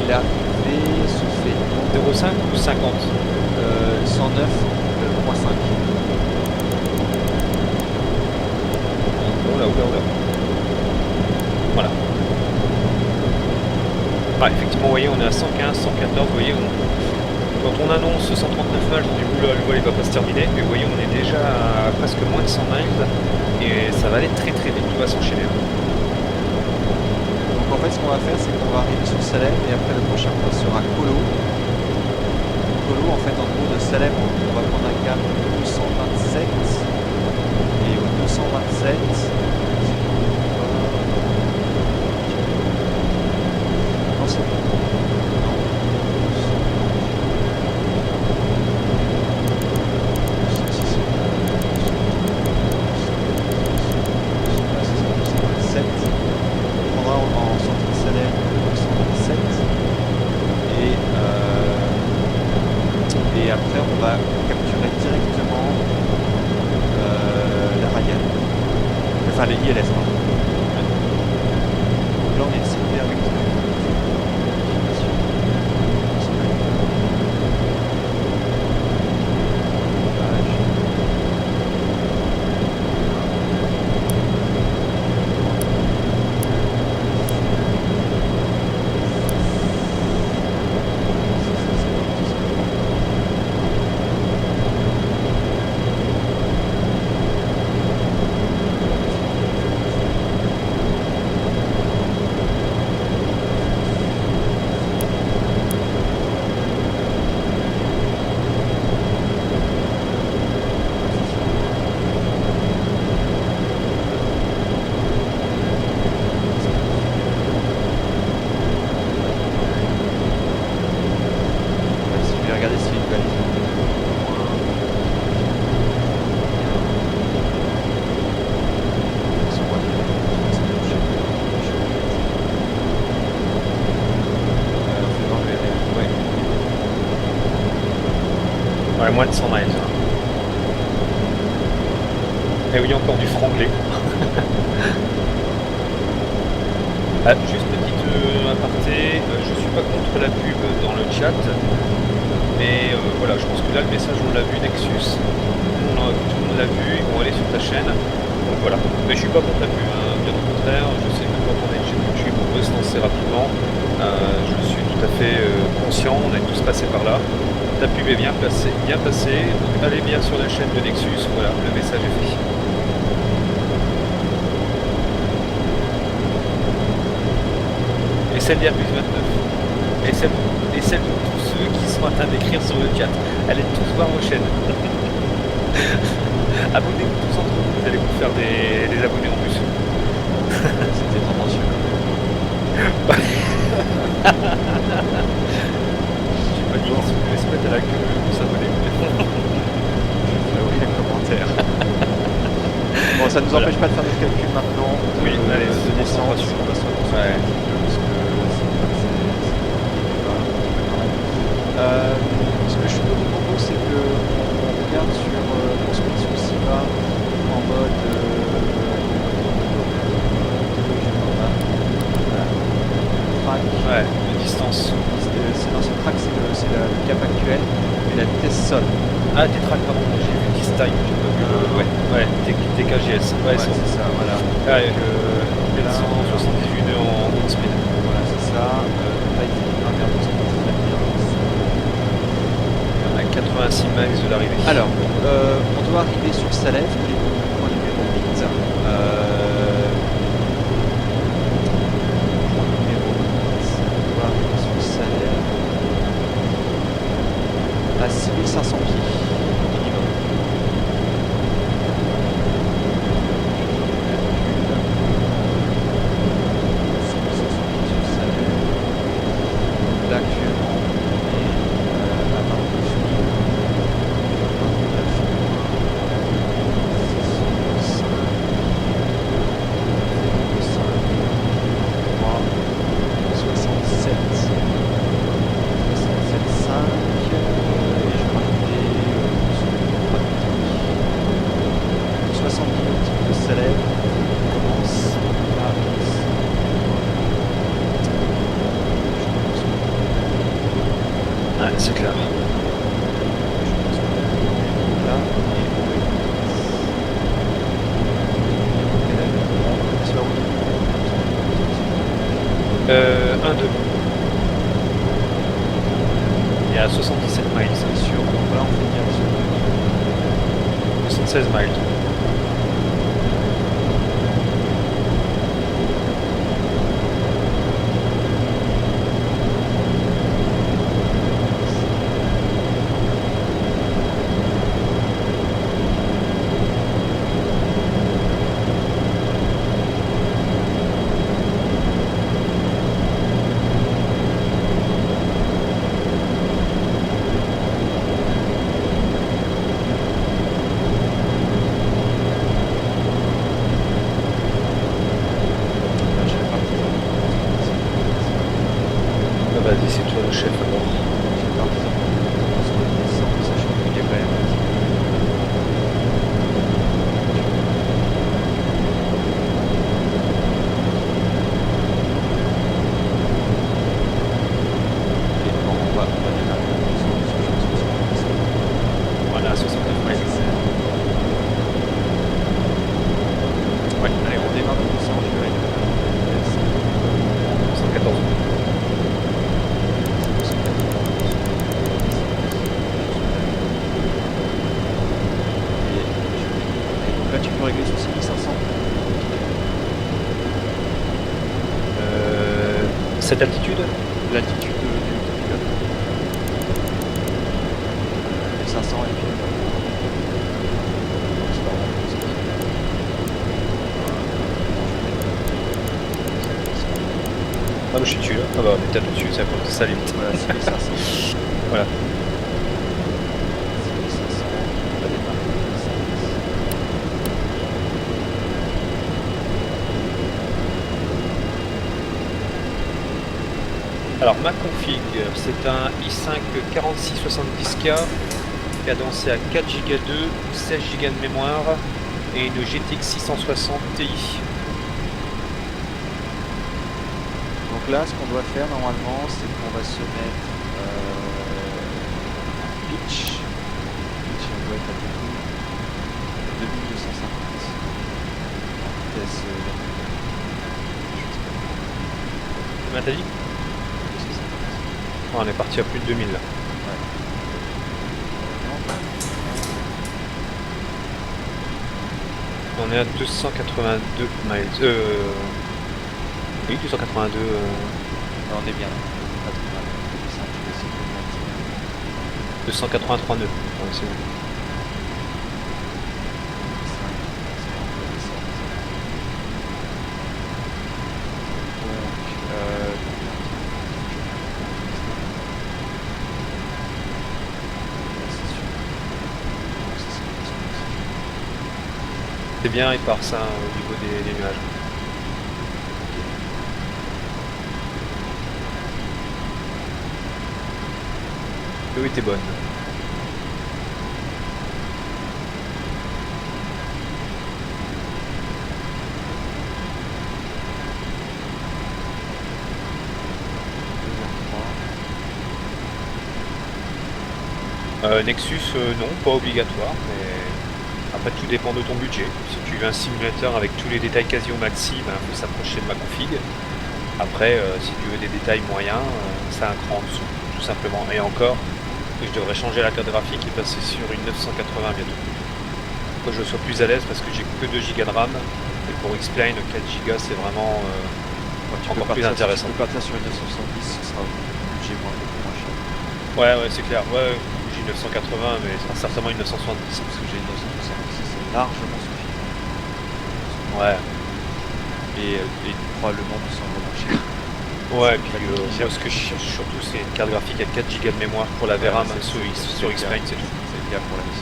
Speaker 2: l'arrivée se fait donc
Speaker 1: 0,5 ou 50?
Speaker 2: 109.5.
Speaker 1: Oula. Voilà. Ah, effectivement, vous voyez, on est à 115, 114, vous voyez, quand on annonce 139 miles, on dit oula, le vol il va pas se terminer, mais vous voyez, on est déjà à presque moins de 100 miles, et ça va aller très très vite, tout va s'enchaîner.
Speaker 2: Donc en fait, ce qu'on va faire, c'est qu'on va arriver sur Salem, et après le prochain point sera Colo. Colo, en fait, en gros, de Salem, on va prendre un cap 227, et au 227, non, c'est bon. Et après on va capturer directement la Ryan, enfin les ILS. Pardon. Donc là on est ciblé avec
Speaker 1: Ouais, moins de 100 miles. Et oui, encore du franglais. Juste petite aparté, je suis pas contre la pub dans le chat, mais voilà, je pense que là le message on l'a vu, Nexus, tout le monde l'a vu, ils vont aller sur ta chaîne, donc voilà. Mais je suis pas contre la pub, hein. Bien au contraire, je sais que quand on est une chaîne YouTube on peut se lancer rapidement, je suis tout à fait conscient, on est tous passés par là. Ta pub est bien placée, donc allez bien sur la chaîne de Nexus, voilà, le message est fait. celle d'Airbus 29. Et celle de tous ceux qui sont en train d'écrire sur le chat. Allez tous voir vos chaînes. Abonnez-vous tous entre vous, vous allez vous faire des abonnés en plus.
Speaker 2: C'était tendancieux.
Speaker 1: J'ai pas dit qu'ils voulaient se mettre à la queue pour s'abonner.
Speaker 2: Je ferai oui les commentaires. Bon, ça ne nous
Speaker 1: Voilà.
Speaker 2: empêche pas de faire notre calcul maintenant.
Speaker 1: Oui, allez,
Speaker 2: de descendre.
Speaker 1: concentration.
Speaker 2: On va se concentrer
Speaker 1: Ouais.
Speaker 2: un petit peu parce que c'est pas. Ce que je vous propose, c'est que on regarde sur Conspiration Siva en mode. Track.
Speaker 1: Ouais, de distance.
Speaker 2: C'est dans ce track, c'est le cap actuel et la vitesse sol.
Speaker 1: Ah, tes tracks, pardon, j'ai vu this time, j'ai pas vu. Ouais, TKGS. Ouais,
Speaker 2: c'est ça, voilà.
Speaker 1: Ah, avec 178 nœuds en haute speed.
Speaker 2: Voilà, c'est ça. Là, il fait un verre de speed très bien.
Speaker 1: On a 86 max de l'arrivée.
Speaker 2: Alors, on doit arriver sur Salève, qui est le point numéro 8. Point numéro 8. On doit arriver sur Salève à 6500 pieds minimum. Là, actuellement, on est à 29
Speaker 1: Ouais, c'est clair. Euh, 1, 2. Il y a 77 miles.
Speaker 2: Sûr, donc là on fait direction
Speaker 1: 76 miles. Vas-y, c'est toi le chef alors.
Speaker 2: sachant qu'il y a quand même
Speaker 1: Voilà, 69 miles.
Speaker 2: Ouais, allez, on démarre notre descente, je vais
Speaker 1: 114.
Speaker 2: Donc là tu peux régler sur 6500.
Speaker 1: Cette altitude
Speaker 2: L'altitude du pilote. Les 500 et puis
Speaker 1: Ah bah je suis dessus là. Ah bah on est peut-être dessus, ça allait vite.
Speaker 2: voilà, 6500.
Speaker 1: Voilà.
Speaker 2: 6500, on va démarrer.
Speaker 1: Alors ma config, c'est un i5 4670K cadencé à 4 Go 2, 16 Go de mémoire et une GTX 660 Ti.
Speaker 2: Donc là, ce qu'on doit faire normalement, c'est qu'on va se mettre pitch. Pitch, on doit être à 2250 en vitesse
Speaker 1: Combien t'as dit?
Speaker 2: 250.
Speaker 1: On est parti à plus de 2000 là. On est à 282 miles. Oui, 282.
Speaker 2: On est bien là. Pas trop mal. Je vais essayer de le mettre.
Speaker 1: 283 nœuds. Ouais, c'est bon. C'est bien, il part ça au niveau des nuages. L'eau était bonne. Nexus, non, pas obligatoire, mais après tout dépend de ton budget. Si tu veux un simulateur avec tous les détails quasi au maxi, il faut s'approcher de ma config. Après, si tu veux des détails moyens, c'est un cran en dessous, tout simplement. Et encore, je devrais changer la carte graphique et passer sur une 980 bientôt. Pour que je sois plus à l'aise parce que j'ai que 2 Go de RAM. Et pour X-Plane, 4 Go c'est vraiment encore plus intéressant.
Speaker 2: Tu peux partir sur une 970, ce sera budget beaucoup moins cher.
Speaker 1: Ouais, c'est clair. Ouais, j'ai une 980, mais ce sera certainement une 970.
Speaker 2: Parce que j'ai une 970, c'est largement suffisant.
Speaker 1: Ouais.
Speaker 2: Et probablement 200 € moins cher.
Speaker 1: Ouais, et puis moi ce que je cherche surtout c'est une carte graphique à 4 Go de mémoire pour la VRAM sur X-Plane, c'est tout.
Speaker 2: C'est le cas pour la 970.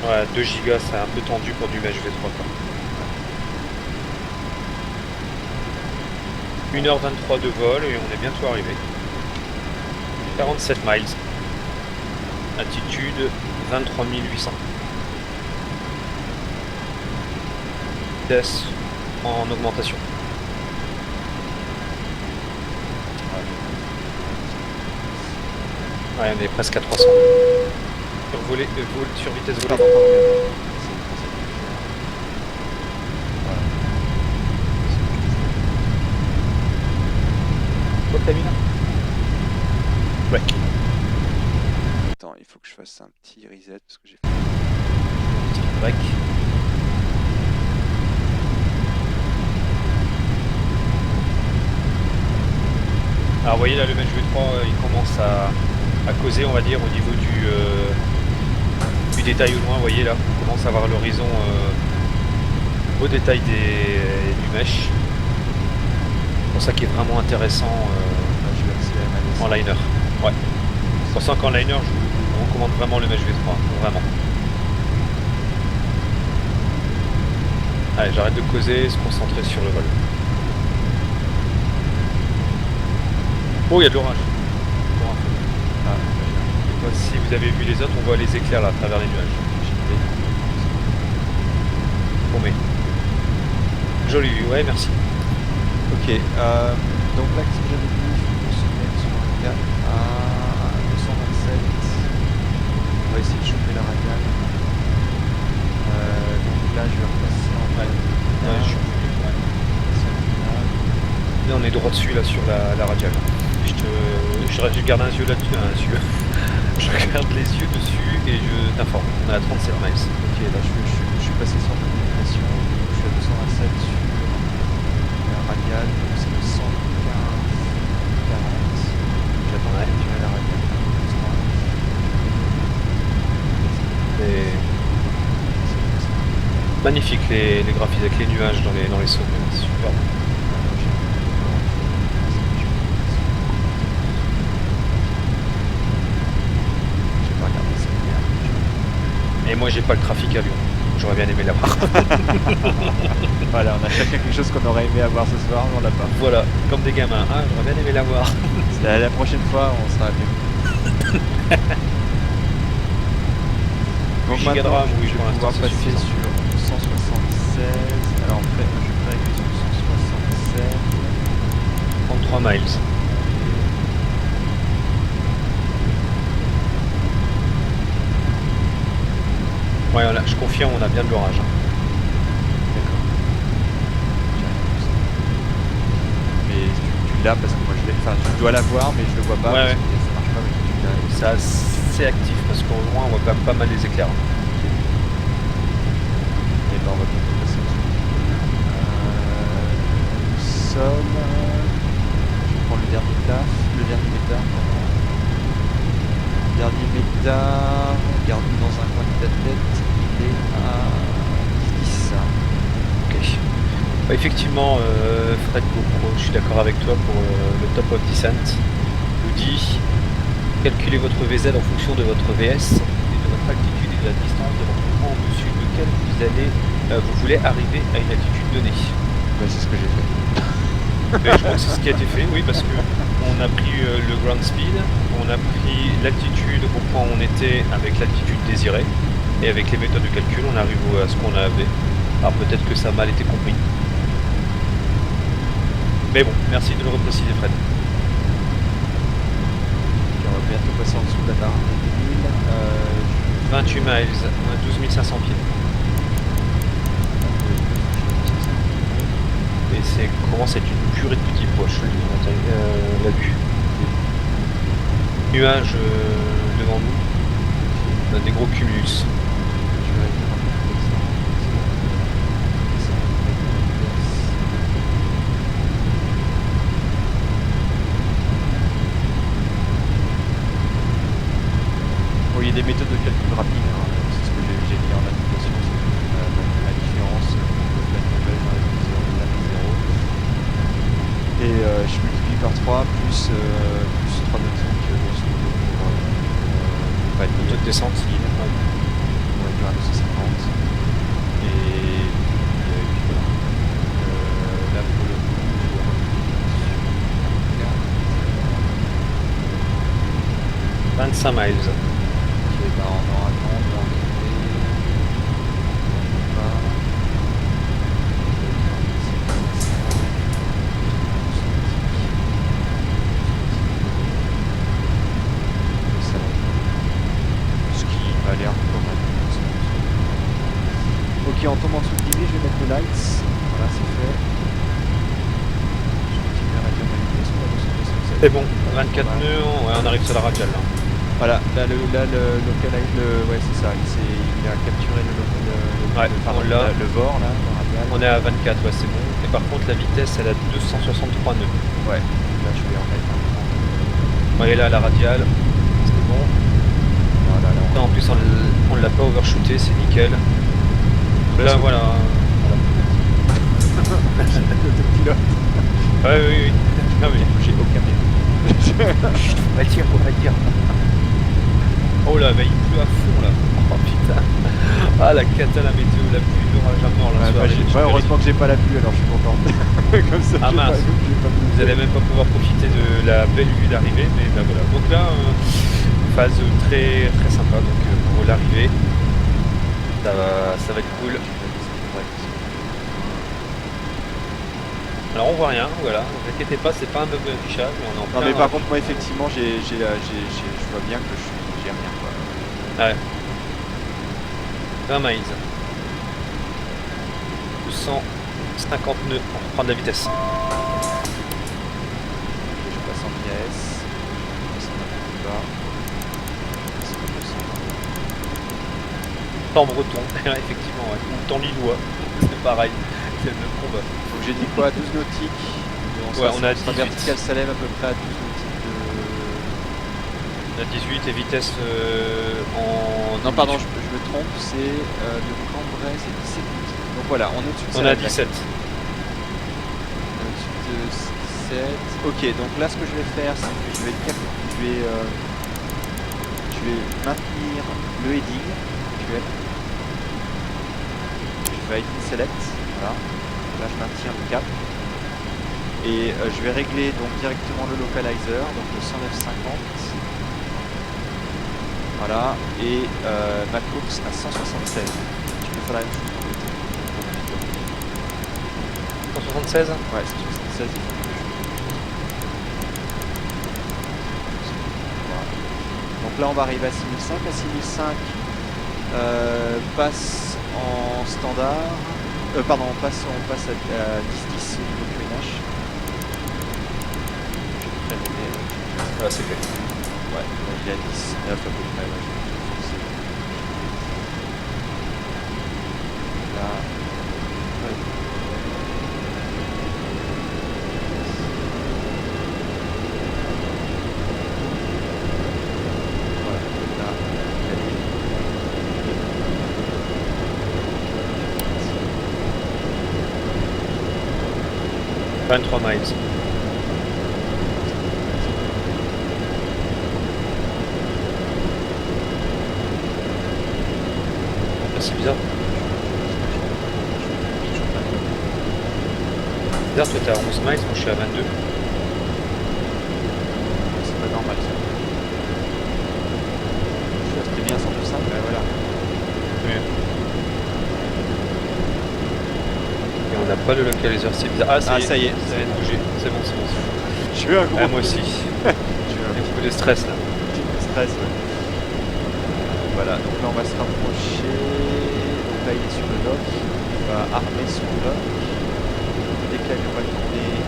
Speaker 1: Ouais, 2 Go c'est un peu tendu pour du Mesh V3 quoi. 1h23 de vol et on est bientôt arrivé. 47 miles. Altitude 23 800. Vitesse en augmentation. Ouais, on est presque à 300. Sur vitesse volée. Quoi, Camille? Ouais.
Speaker 2: Attends, il faut que je fasse un petit reset parce que j'ai fait
Speaker 1: un petit break. Alors vous voyez là le Mesh V3 il commence à causer on va dire au niveau du détail au loin, vous voyez là, on commence à voir l'horizon au détail du mesh. C'est pour ça qu'il est vraiment intéressant en liner. Ouais. C'est pour ça qu'en liner je vous recommande vraiment le Mesh V3, vraiment. Allez, j'arrête de causer, se concentrer sur le vol. Oh, il y a de l'orage. Si vous avez vu les autres, on voit les éclairs là à travers les nuages. Bon mais. Joli vue, ouais merci.
Speaker 2: Ok, donc là qu'est-ce que j'avais dit, il faut se mettre sur un cap à 227. On va essayer de choper la radiale. Donc là je vais repasser en
Speaker 1: ouais. Là on est droit dessus là sur la radiale. Je garde un yeux là-dessus, je regarde les yeux dessus et je t'informe. On est à 37 miles.
Speaker 2: Ok, là je suis passé sur ma dépression, je suis à 227 sur la radiale, donc c'est le 115 40. J'attends de capturer la radiale.
Speaker 1: Magnifique les graphismes avec les nuages dans les sommets, c'est super. Et moi j'ai pas le trafic avion, j'aurais bien aimé l'avoir.
Speaker 2: Voilà, on a chacun quelque chose qu'on aurait aimé avoir ce soir, mais on l'a pas.
Speaker 1: Voilà, comme des gamins, hein, j'aurais bien aimé l'avoir.
Speaker 2: La prochaine fois on sera mieux. Donc maintenant je vais pouvoir passer sur 176, alors en fait je vais faire sur 167.
Speaker 1: 33 miles. Ouais, je confirme, on a bien de l'orage.
Speaker 2: D'accord. Mais tu l'as parce que moi je l'ai. Enfin, tu dois l'avoir, mais je le vois pas.
Speaker 1: Ouais,
Speaker 2: parce que ça marche pas, mais tu l'as.
Speaker 1: C'est assez actif parce qu'au loin on voit quand même pas mal les éclairs.
Speaker 2: Et ben on va bientôt passer dessus. Nous sommes. Je vais prendre le dernier.
Speaker 1: Bah, effectivement, Fred GoPro, je suis d'accord avec toi pour le top of descent. Nous dit calculez votre VZ en fonction de votre VS et de votre altitude et de la distance de votre point au-dessus duquel vous voulez arriver à une altitude donnée.
Speaker 2: Bah, c'est ce que j'ai fait.
Speaker 1: Mais je crois que c'est ce qui a été fait, oui, parce que on a pris le ground speed, on a pris l'altitude au point où on était avec l'altitude désirée, et avec les méthodes de calcul, on arrive à ce qu'on avait. Alors peut-être que ça a mal été compris. Mais bon, merci de le repréciser, Fred.
Speaker 2: On va bientôt passer en dessous de la barre des 1000.
Speaker 1: 28 miles, 12 500 pieds. Et c'est commence à être une purée de petits pois, je le dis, la vue. Nuages devant nous, on a des gros cumulus.
Speaker 2: Bon, il y a des méthodes de calcul rapides, hein. C'est ce que j'ai mis en application, c'est la différence de la nouvelle dans la division de la 0. Et je multiplie par 3 plus 3 nautiques pour palier
Speaker 1: Toute descente.
Speaker 2: Ouais. On va dire à 250. Et puis voilà. Là pour le coup, je vais revenir sur
Speaker 1: 25 miles.
Speaker 2: Ok, bah on aura le temps de l'enlever. Ce qui m'a l'air correct. Ok, on tombe en dessous de 10 000, je vais mettre le lights. Voilà, c'est fait. Je continue à réduire ma vitesse, on va 267.
Speaker 1: C'est bon, 24 nœuds, ouais, on arrive sur la radiale là.
Speaker 2: Voilà, là le localize, ouais c'est ça, il a capturé le VOR là, le radial.
Speaker 1: On est à 24, ouais c'est bon. Et par contre la vitesse elle a 263 nœuds.
Speaker 2: Ouais, là je vais en mettre un peu.
Speaker 1: Ouais, et là la radiale, c'est bon.
Speaker 2: Voilà, là,
Speaker 1: Là, en plus on l'a pas overshooté, c'est nickel. Là voilà.
Speaker 2: Pilote.
Speaker 1: Ouais oui oui. Ah oui.
Speaker 2: J'ai aucun début.
Speaker 1: On va le dire, on va le dire. Oh là, bah, il pleut à fond là. Oh putain. Ah la cata, la météo, la pluie, l'orage à mort là.
Speaker 2: Ouais, heureusement que j'ai pas la pluie alors je suis content. Comme ça,
Speaker 1: ah mince. Vous allez même pas pouvoir profiter de la belle vue d'arrivée, mais ben voilà. Donc là, phase très très sympa donc pour l'arrivée. Ça va être cool. Alors on voit rien, voilà, ne vous inquiétez pas, c'est pas un bug d'affichage, mais on est en plein.
Speaker 2: Non mais par contre moi effectivement je vois bien que j'ai rien quoi.
Speaker 1: Ouais. 20 miles. 250 nœuds pour prendre la vitesse.
Speaker 2: Je passe en IAS. Je passe un peu plus bas.
Speaker 1: Temps breton, effectivement, ouais. Ou temps lillois, c'est pareil, c'est le même combat.
Speaker 2: Donc j'ai dit quoi, 12 nautiques.
Speaker 1: Ouais, on a 18.
Speaker 2: Vertical Salem à peu près à 12 nautiques de...
Speaker 1: On a 18 et vitesse en...
Speaker 2: Non pardon, je me trompe, c'est de Cambrai, c'est 17 nautiques. Donc voilà, on est au-dessus de
Speaker 1: On
Speaker 2: Salem.
Speaker 1: a 17.
Speaker 2: On est au-dessus de 17. Ok, donc là ce que je vais faire, c'est que je vais maintenir le heading actuel. Je vais heading select, voilà. Là je maintiens le cap. Et je vais régler donc directement le localizer, donc le 109.50. Voilà, et ma course à 176. Je peux faire la même chose.
Speaker 1: 176 ?
Speaker 2: Ouais, 176. Voilà. Donc là on va arriver à 6005. À 6005, passe en standard. Pardon, on passe à 10-10 au niveau QNH.
Speaker 1: Voilà, c'est fait.
Speaker 2: Ouais, il y a 19 à peu près. Ouais, là. Voilà, là. 10
Speaker 1: 23 miles. Ah, c'est bizarre. Bizarre, toi t'es à 11 miles, moi je suis à 22.
Speaker 2: C'est pas normal ça. Je suis resté bien à 105, mais voilà.
Speaker 1: Oui. Et on n'a pas le localizer, c'est bizarre. Ah,
Speaker 2: ça y est.
Speaker 1: ça vient de bouger. C'est bon, c'est bon.
Speaker 2: J'ai eu un gros
Speaker 1: Ah, moi aussi.
Speaker 2: J'ai eu un
Speaker 1: Un petit peu de stress là.
Speaker 2: petit peu de stress. Ouais. Voilà, donc là on va se rapprocher. Donc là il est sur le lock. Il va armer son lock. Dès que l'avion va tourner,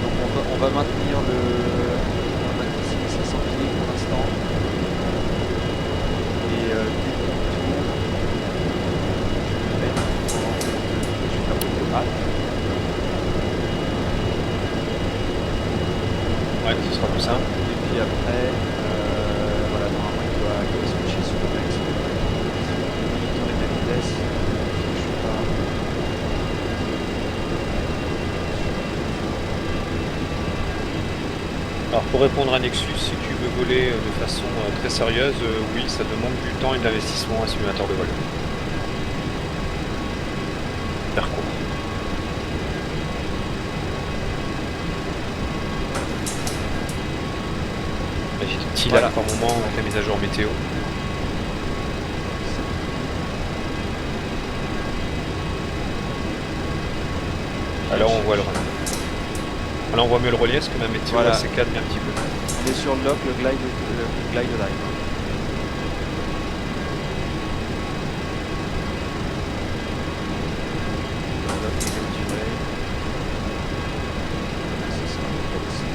Speaker 2: donc on va maintenir le. On va maintenir 6500 pieds pour l'instant. Et dès qu'il tourne, je vais mettre je vais faire auto halte.
Speaker 1: Ouais, ce sera plus simple.
Speaker 2: Et puis après, voilà, normalement il doit switcher sur le max. Monitorer ma vitesse. Je sais pas.
Speaker 1: Alors pour répondre à Nexus, si tu veux voler de façon très sérieuse, oui, ça demande du temps et de l'investissement un simulateur de vol. Faire court. J'ai des petits
Speaker 2: Voilà.
Speaker 1: lacs par moment avec la mise à jour météo. Alors on voit le relais. Là on voit mieux le relais parce que ma météo
Speaker 2: Voilà.
Speaker 1: elle s'est calmée un petit peu.
Speaker 2: On est sur le lock, le glide live. Le lock est capturé. Ça sera un peu ici.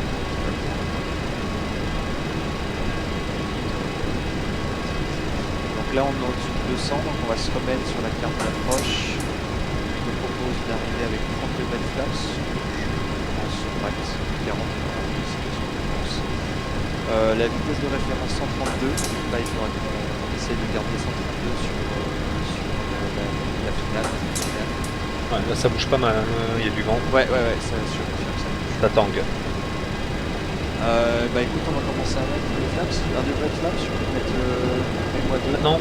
Speaker 2: Donc là on est au-dessus de 200, donc on va se remettre sur la carte d'approche. Je me propose d'arriver avec 30 degrés de flaps. Je pense au max 40 la vitesse de référence 132, là il faudra qu'on essaye de garder 132 sur la finale.
Speaker 1: Ouais, là ça bouge pas mal, il y a du vent.
Speaker 2: Ouais, ça je confirme ça.
Speaker 1: Ça tangue.
Speaker 2: Bah écoute, on va commencer à mettre les flaps, un degré de flaps, je peux mettre mets-moi 2.
Speaker 1: Non.
Speaker 2: Ouais,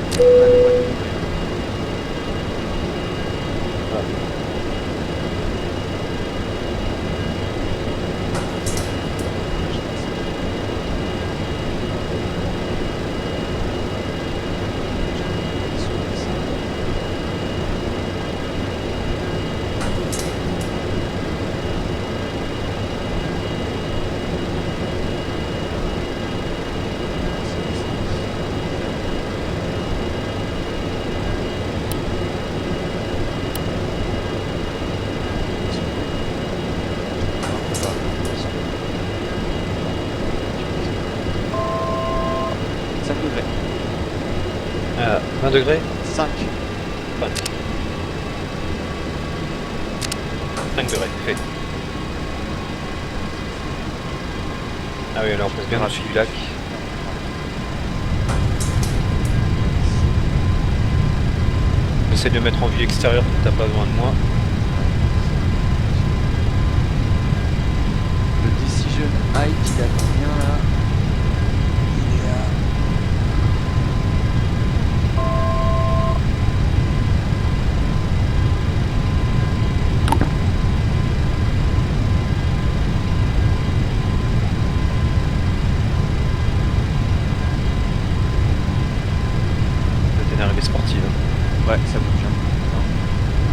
Speaker 2: mets-moi 2 degrés.
Speaker 1: Ah, 20 degrés
Speaker 2: 5.
Speaker 1: 5 degrés, fait. Ah oui, alors on passe bien au-dessus du lac. J'essaie de le mettre en vue extérieure quand t'as pas besoin de moi.
Speaker 2: Le Decision Height, il a combien là? Il est à...
Speaker 1: C'est une arrivée sportive.
Speaker 2: Ouais, ça bouge.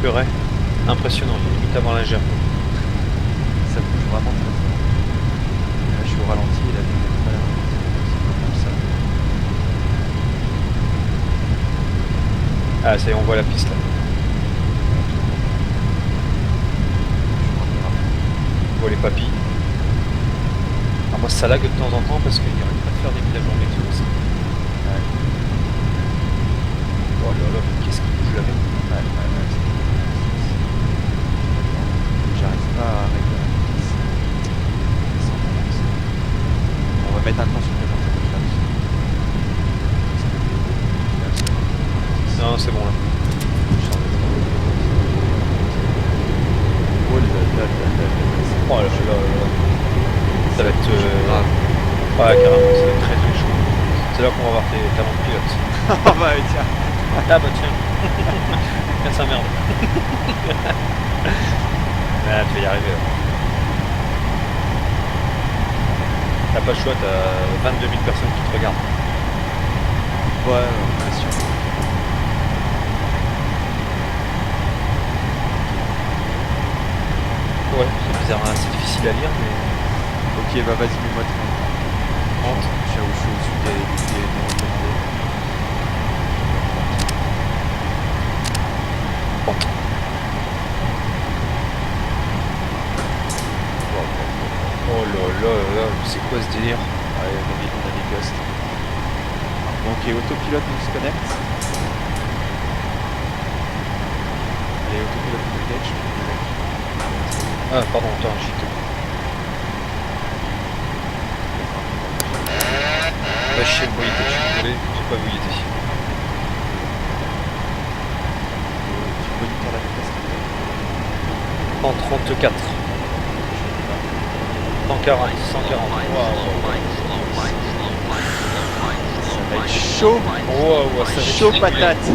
Speaker 1: Purée. Impressionnant, il est limite avant la gerbe.
Speaker 2: Ça bouge vraiment très fort. Là, je suis au ralenti et l'avion n'est pas là. C'est pas comme ça.
Speaker 1: Ah ça y est, on voit la piste là. On voit les papilles. Alors moi ça lag de temps en temps parce qu'il n'arrête pas de faire des mises à jour météo aussi.
Speaker 2: Ouais.
Speaker 1: Oh là là, mais qu'est-ce qu'il bouge l'avion.
Speaker 2: J'arrive pas à régler la vitesse. On va mettre un temps supplémentaire de flaps.
Speaker 1: Non, c'est bon là. Oh là là là là. Ça va être...
Speaker 2: grave.
Speaker 1: Ouais, carrément, ça va être très très chaud. C'est là qu'on va voir tes talents de pilote.
Speaker 2: Ah bah tiens.
Speaker 1: Ah bah tiens. Tiens, ça merde. Ah, tu vas y arriver là. T'as pas le choix, t'as 22 000 personnes qui te regardent.
Speaker 2: Ouais, bien sûr.
Speaker 1: Ouais, c'est bizarre, hein, c'est difficile à lire, mais...
Speaker 2: Ok, bah vas-y, mets-moi 30. Je suis au-dessus des recommandés.
Speaker 1: Oh là là là là, c'est quoi ce délire?
Speaker 2: Allez, on a des ghosts. Bon, ok, autopilote nous se connecte. Allez, autopilote nous engage.
Speaker 1: Ah, pardon, attends, j'étais... Bah, je sais où il était, je suis désolé, j'ai pas vu où il était.
Speaker 2: Tu monitores la vitesse.
Speaker 1: En 34. 140, 140.
Speaker 2: Ça va être chaud.
Speaker 1: Wow, wow, ça va être
Speaker 2: Chaud patate.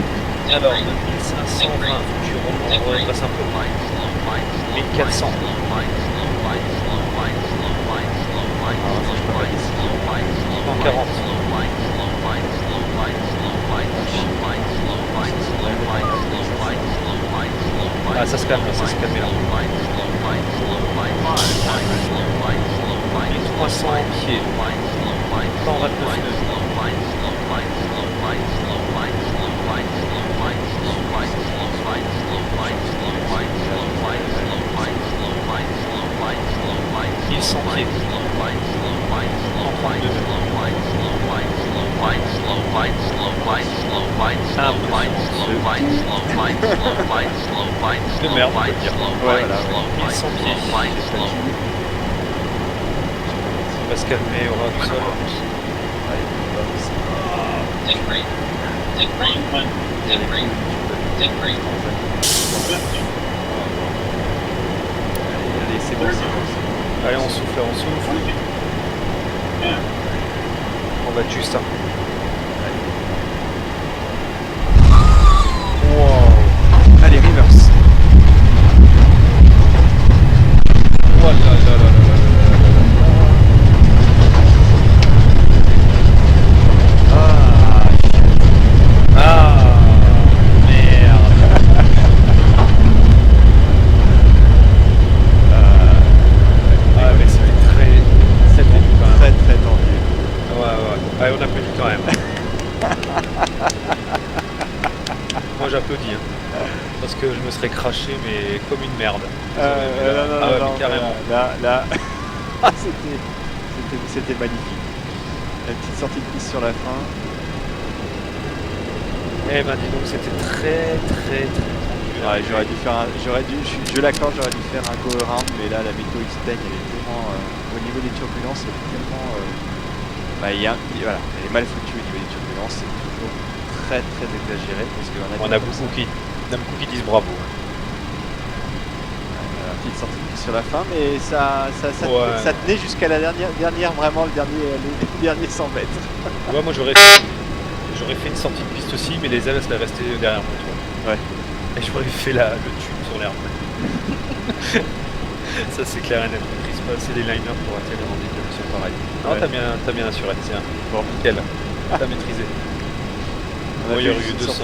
Speaker 1: Alors, 1520, on redresse un peu. 1400.
Speaker 2: Ah, ça, je peux pas descendre.
Speaker 1: 140. Ah, ça se calme là, ça se calme là. 1300 pieds. 129 nœuds. Ils sont pieds. 132 nœuds. De merde, on peut dire.
Speaker 2: Ouais, voilà.
Speaker 1: 1100 pieds. Il va se calmer, on va du sol.
Speaker 2: Allez, c'est bon, c'est bon.
Speaker 1: Allez, on souffle, on souffle. On va juste. Hein. Wow.
Speaker 2: Allez, reverse.
Speaker 1: Oh là là là là là
Speaker 2: Ah,
Speaker 1: Ah, merde. Ah, mais c'est très... C'est tendu quand même.
Speaker 2: très très tendu.
Speaker 1: Ouais, ouais. Allez, on applaudit quand même. Moi, j'applaudis. Hein. Parce que je me serais craché, mais comme une merde.
Speaker 2: Non, non,
Speaker 1: Ah ouais,
Speaker 2: non,
Speaker 1: mais carrément.
Speaker 2: Là, ah, c'était magnifique. La petite sortie de piste sur la fin.
Speaker 1: Eh ben, dis donc, c'était très, très, très tendu.
Speaker 2: Ouais, je l'accorde, j'aurais dû faire un go around, mais là, la météo X-Tech, elle est tellement, au niveau des turbulences, elle est tellement, bah, voilà, elle est mal foutue au niveau des turbulences, c'est toujours très, très exagéré, parce qu'on a,
Speaker 1: On a beaucoup qui disent bravo.
Speaker 2: la petite sortie de piste sur la fin, mais ça
Speaker 1: Ouais.
Speaker 2: tenait jusqu'à la dernière, vraiment, les derniers 100 mètres.
Speaker 1: Ouais, moi, j'aurais fait une sortie de piste aussi, mais les ailes seraient restées derrière moi, tu vois.
Speaker 2: Ouais.
Speaker 1: Et j'aurais fait le tube sur l'herbe. Ça, c'est clair et net. On maîtrise pas assez les liners pour atterrir dans des conditions pareilles. Non,
Speaker 2: Ouais.
Speaker 1: t'as bien assuré, tiens.
Speaker 2: Bon.
Speaker 1: Nickel. T'as maîtrisé.
Speaker 2: On a
Speaker 1: Bon, il y
Speaker 2: fait
Speaker 1: aurait eu
Speaker 2: une
Speaker 1: 200,
Speaker 2: sortie.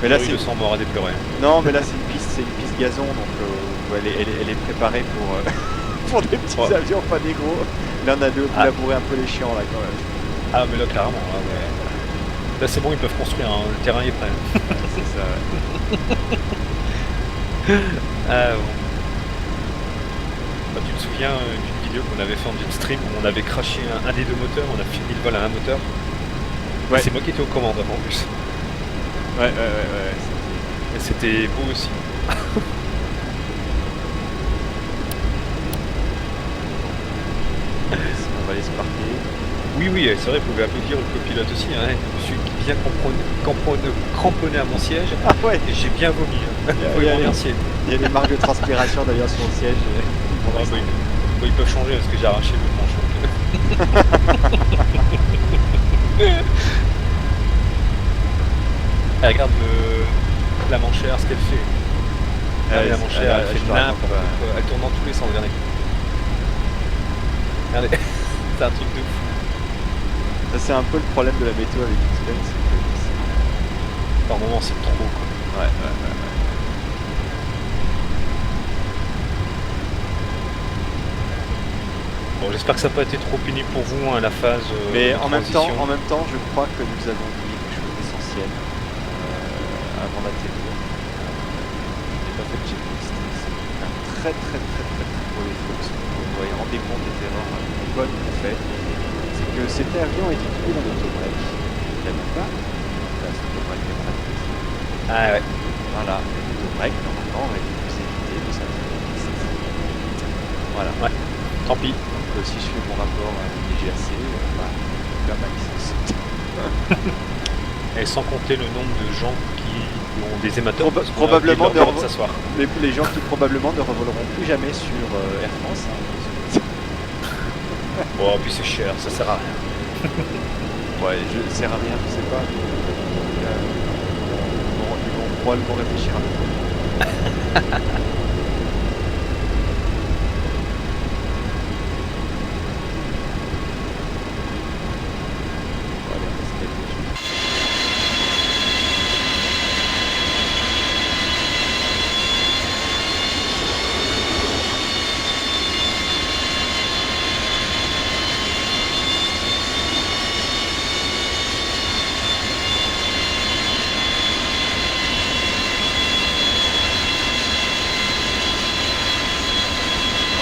Speaker 2: Mais là, c'est
Speaker 1: 200 morts à déplorer.
Speaker 2: non, mais là c'est une piste gazon, donc elle est préparée pour, pour des petits
Speaker 1: Ouais.
Speaker 2: avions, pas des gros. Là on a dû labourer un peu les chiants là quand même.
Speaker 1: Ah, mais là, clairement. Ah, ouais. Là, c'est bon, ils peuvent construire. Hein. Le terrain est prêt.
Speaker 2: C'est ça.
Speaker 1: Ah, bon. Bah, tu te souviens d'une vidéo qu'on avait fait en stream où on avait craché un des deux moteurs, on a fini le vol à un moteur.
Speaker 2: Ouais.
Speaker 1: C'est moi qui étais aux commandes en plus.
Speaker 2: Ouais.
Speaker 1: Et c'était beau aussi.
Speaker 2: On va aller se parquer.
Speaker 1: Oui, c'est vrai, vous pouvez applaudir le copilote aussi, hein, monsieur qui bien cramponné à mon siège
Speaker 2: Ah ouais,
Speaker 1: et j'ai bien vomi. Vous
Speaker 2: il y a,
Speaker 1: pouvez me remercier.
Speaker 2: il y a des marques de transpiration d'ailleurs sur le siège.
Speaker 1: Ah, bah, ils peuvent changer parce que j'ai arraché le manchon. Elle regarde la manchère, ce qu'elle fait. Regardez la manchère, elle fait n'importe quoi. Elle tourne dans tous les sens, regardez. Regardez, c'est un truc de fou.
Speaker 2: Ça, c'est un peu le problème de la météo avec X-Men, c'est que
Speaker 1: par moments c'est trop quoi.
Speaker 2: Ouais.
Speaker 1: Bon, j'espère que ça n'a pas été trop pénible pour vous, hein, la phase
Speaker 2: Mais
Speaker 1: de
Speaker 2: en même
Speaker 1: transition.
Speaker 2: temps, je crois que nous avons dit quelque chose d'essentiel avant d'atterrir. Je n'ai pas fait de checklist. C'est un très gros défaut. Vous voyez, rendez compte des erreurs bonnes qu'on fait. C'est que cet avion est équipé d'un autobreak. Il n'avait pas là, cet autobreak est pratique.
Speaker 1: Ah ouais.
Speaker 2: Voilà, l'autobreak, normalement, aurait dû nous éviter de s'atterrir en piste. Voilà.
Speaker 1: Ouais, tant pis.
Speaker 2: Donc si je fais mon rapport à l'IGAC, je perds ma licence.
Speaker 1: Et sans compter le nombre de gens qui ont des hématomes.
Speaker 2: Probablement
Speaker 1: de s'asseoir.
Speaker 2: les gens qui probablement ne revoleront plus jamais sur Air France. Hein.
Speaker 1: Bon, puis c'est cher, ça sert à rien.
Speaker 2: Ouais, ça sert à rien, je sais pas. Ils vont probablement réfléchir un peu.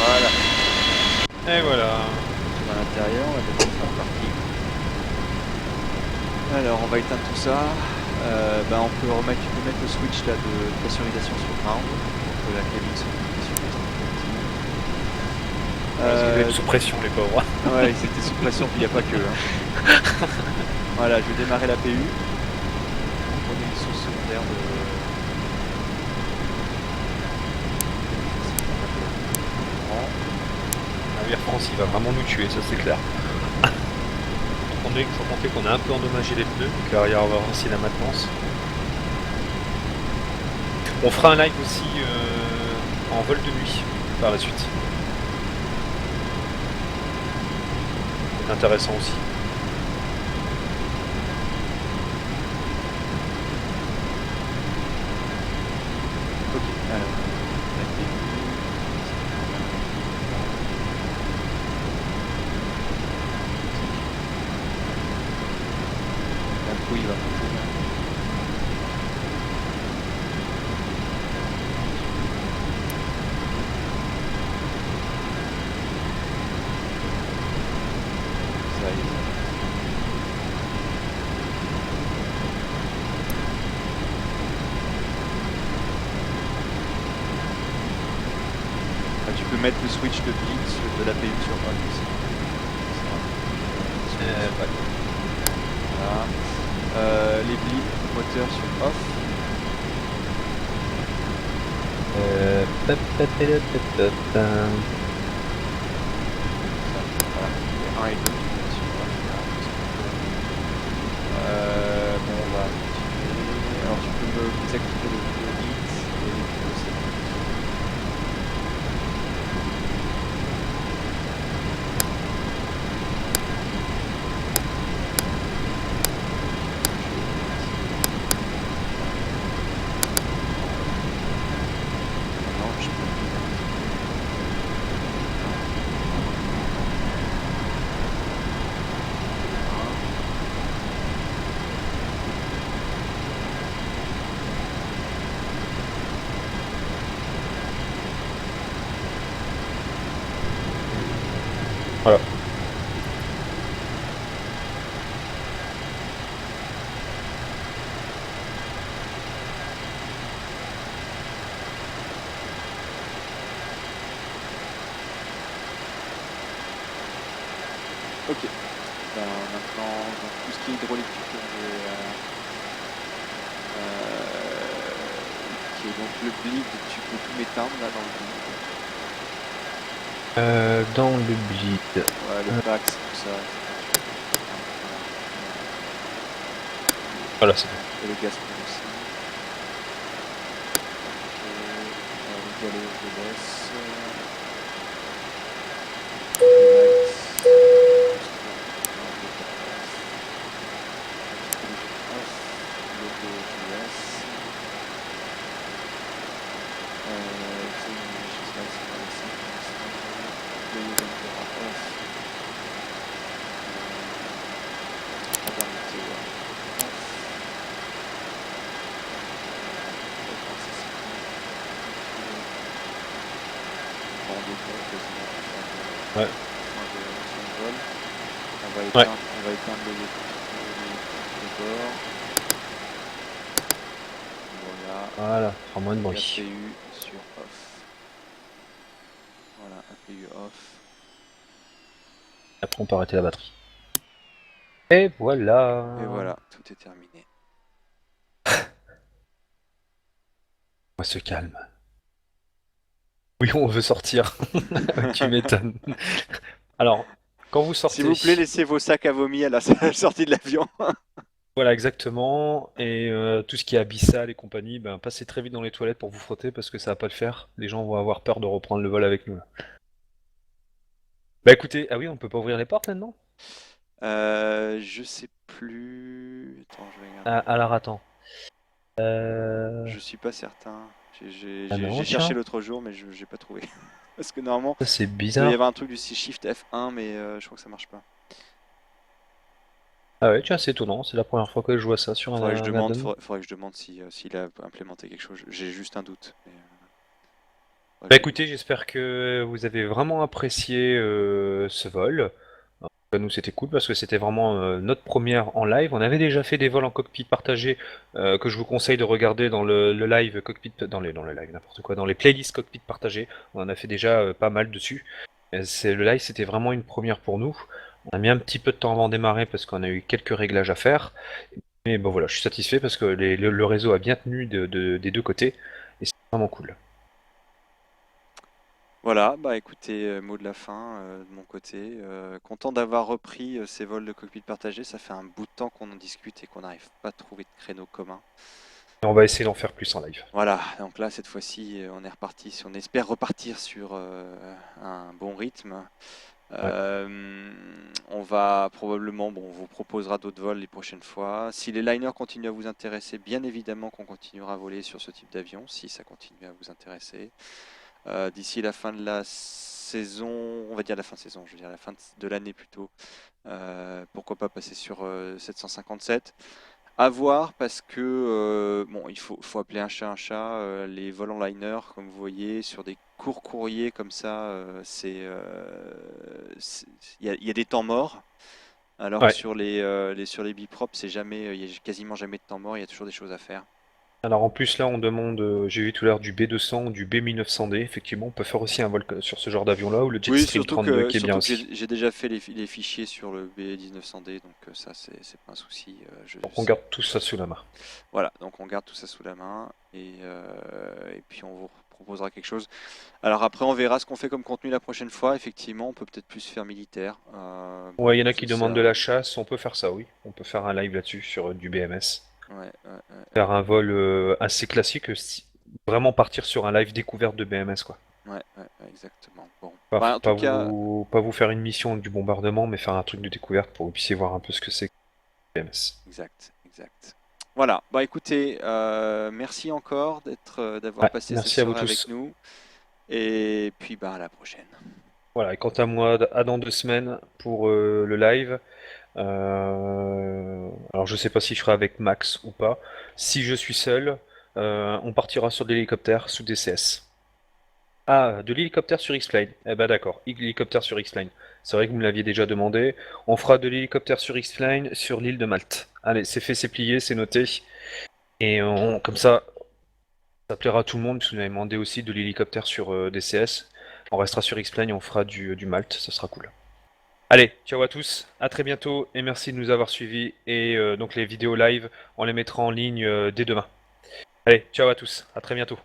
Speaker 2: Voilà.
Speaker 1: Et voilà.
Speaker 2: À l'intérieur, on va mettre ça en parking. Alors, on va éteindre tout ça. On peut remettre, tu peux mettre le switch là de pressurisation sur ground pour que la cabine soit
Speaker 1: Ils étaient sous pression, les pauvres.
Speaker 2: Ouais, ils étaient sous pression, puis il n'y a pas que. Hein. Voilà, je vais démarrer la PU. On est une source secondaire de.
Speaker 1: Air France, il va vraiment nous tuer, ça c'est clair. Faut compter qu'on a un peu endommagé les pneus, donc il va y avoir aussi la maintenance. On fera un live aussi en vol de nuit par la suite. C'est intéressant aussi.
Speaker 2: Ok, alors. Oui, il va monter là. Ça y est. Tu peux mettre le switch de blitz de l'APU sur on aussi.
Speaker 1: Ouais.
Speaker 2: Voilà. Les blips moteur sur off. Voilà. Les 1 et 2 tu peux mettre sur off. Bon, on va continuer. Alors tu peux me désactiver le blitz et le
Speaker 1: Voilà.
Speaker 2: Ok. maintenant, donc tout ce qui est hydraulique, ok, donc le bleed, tu peux tout m'éteindre là dans le bleed.
Speaker 1: Dans le bleed.
Speaker 2: Ouais, le pack, c'est tout ça.
Speaker 1: Voilà, c'est bon.
Speaker 2: Et le Gaspard aussi. Ok, le galet, je le laisse.
Speaker 1: Ouais.
Speaker 2: On va éteindre le bord.
Speaker 1: Voilà, fera moins de bruit.
Speaker 2: APU sur off. Voilà, APU off.
Speaker 1: Après, on peut arrêter la batterie. Et voilà.
Speaker 2: Et voilà, tout est terminé.
Speaker 1: On se calme. Oui, on veut sortir. Tu m'étonnes. Alors, quand vous sortez...
Speaker 2: S'il vous plaît, laissez vos sacs à vomi à la sortie de l'avion.
Speaker 1: Voilà, exactement. Et tout ce qui est abyssal et compagnie, ben, passez très vite dans les toilettes pour vous frotter parce que ça va pas le faire. Les gens vont avoir peur de reprendre le vol avec nous. Là. Bah écoutez, ah oui, on peut pas ouvrir les portes maintenant?
Speaker 2: Je sais plus. Attends, je vais
Speaker 1: Ah,
Speaker 2: regarder.
Speaker 1: alors attends.
Speaker 2: Je suis pas certain.
Speaker 1: Ah non,
Speaker 2: J'ai cherché
Speaker 1: tiens.
Speaker 2: l'autre jour, mais je j'ai pas trouvé. Parce que normalement,
Speaker 1: Ça c'est
Speaker 2: il doit y
Speaker 1: bizarre.
Speaker 2: avoir un truc du Shift F1, mais je crois que ça marche pas.
Speaker 1: Ah ouais, tiens, c'est étonnant. C'est la première fois que je vois ça sur un Gundam.
Speaker 2: Faudrait que je demande si, s'il a implémenté quelque chose. J'ai juste un doute. Mais, faudrait
Speaker 1: Bah
Speaker 2: que je
Speaker 1: écoutez, j'espère que vous avez vraiment apprécié ce vol. En tout cas, nous, c'était cool parce que c'était vraiment notre première en live. On avait déjà fait des vols en cockpit partagé que je vous conseille de regarder dans le live cockpit, dans le live, n'importe quoi, dans les playlists cockpit partagé. On en a fait déjà pas mal dessus. Le live, c'était vraiment une première pour nous. On a mis un petit peu de temps avant de démarrer parce qu'on a eu quelques réglages à faire. Mais bon voilà, je suis satisfait parce que le réseau a bien tenu des deux côtés et c'est vraiment cool.
Speaker 2: Voilà, bah écoutez, mot de la fin de mon côté. Content d'avoir repris ces vols de cockpit partagé. Ça fait un bout de temps qu'on en discute et qu'on n'arrive pas à trouver de créneau commun.
Speaker 1: Et on va essayer d'en faire plus en live.
Speaker 2: Voilà, donc là, cette fois-ci, on est reparti, on espère repartir sur un bon rythme.
Speaker 1: Ouais.
Speaker 2: On va probablement, bon, on vous proposera d'autres vols les prochaines fois. Si les liners continuent à vous intéresser, bien évidemment qu'on continuera à voler sur ce type d'avion, si ça continue à vous intéresser. D'ici la fin de la saison, on va dire la fin de saison, je veux dire la fin de l'année plutôt. Pourquoi pas passer sur 757? À voir parce que bon, faut appeler un chat un chat. Les vols en liner, comme vous voyez, sur des courts courriers comme ça, il y a des temps morts. Alors que
Speaker 1: Ouais.
Speaker 2: sur les biprop, c'est jamais, il y a quasiment jamais de temps mort. Il y a toujours des choses à faire.
Speaker 1: Alors en plus là on demande, j'ai vu tout à l'heure du B200 ou du B1900D, effectivement on peut faire aussi un vol sur ce genre d'avion là, ou le
Speaker 2: Oui,
Speaker 1: Jetstream 32 qui est bien aussi.
Speaker 2: j'ai déjà fait les fichiers sur le B1900D, donc ça c'est pas un souci.
Speaker 1: Donc on garde tout ça sous la main.
Speaker 2: Voilà, donc on garde tout ça sous la main et puis on vous proposera quelque chose. Alors après, on verra ce qu'on fait comme contenu la prochaine fois. Effectivement, on peut peut-être plus faire militaire.
Speaker 1: Ouais, il y en a qui
Speaker 2: C'est
Speaker 1: demandent de
Speaker 2: ça.
Speaker 1: la chasse, on peut faire ça, oui. On peut faire un live là-dessus sur du BMS.
Speaker 2: Ouais,
Speaker 1: Faire un vol assez classique, vraiment partir sur un live découverte de BMS quoi.
Speaker 2: exactement. Bon,
Speaker 1: Pas,
Speaker 2: bah en tout
Speaker 1: pas
Speaker 2: cas,
Speaker 1: vous, pas vous faire une mission du bombardement, mais faire un truc de découverte pour que vous puissiez voir un peu ce que c'est que BMS.
Speaker 2: exact. Voilà. Bah écoutez, merci encore d'avoir
Speaker 1: Ouais,
Speaker 2: passé cette
Speaker 1: merci à vous
Speaker 2: soirée avec
Speaker 1: tous.
Speaker 2: nous. Et puis bah à la prochaine.
Speaker 1: Voilà, et quant à moi, à dans 2 semaines pour le live. Alors je sais pas si je ferai avec Max ou pas. Si je suis seul, on partira sur de l'hélicoptère sous DCS. Ah, de l'hélicoptère sur X-Plane. Eh ben d'accord, hélicoptère sur X-Plane. C'est vrai que vous me l'aviez déjà demandé. On fera de l'hélicoptère sur X-Plane sur l'île de Malte. Allez, c'est fait, c'est plié, c'est noté. Et comme ça plaira à tout le monde, puisque vous m'avez demandé aussi de l'hélicoptère sur DCS. On restera sur X-Plane et on fera du Malte, ça sera cool. Allez, ciao à tous, à très bientôt et merci de nous avoir suivis. Et donc les vidéos live, on les mettra en ligne dès demain. Allez, ciao à tous, à très bientôt.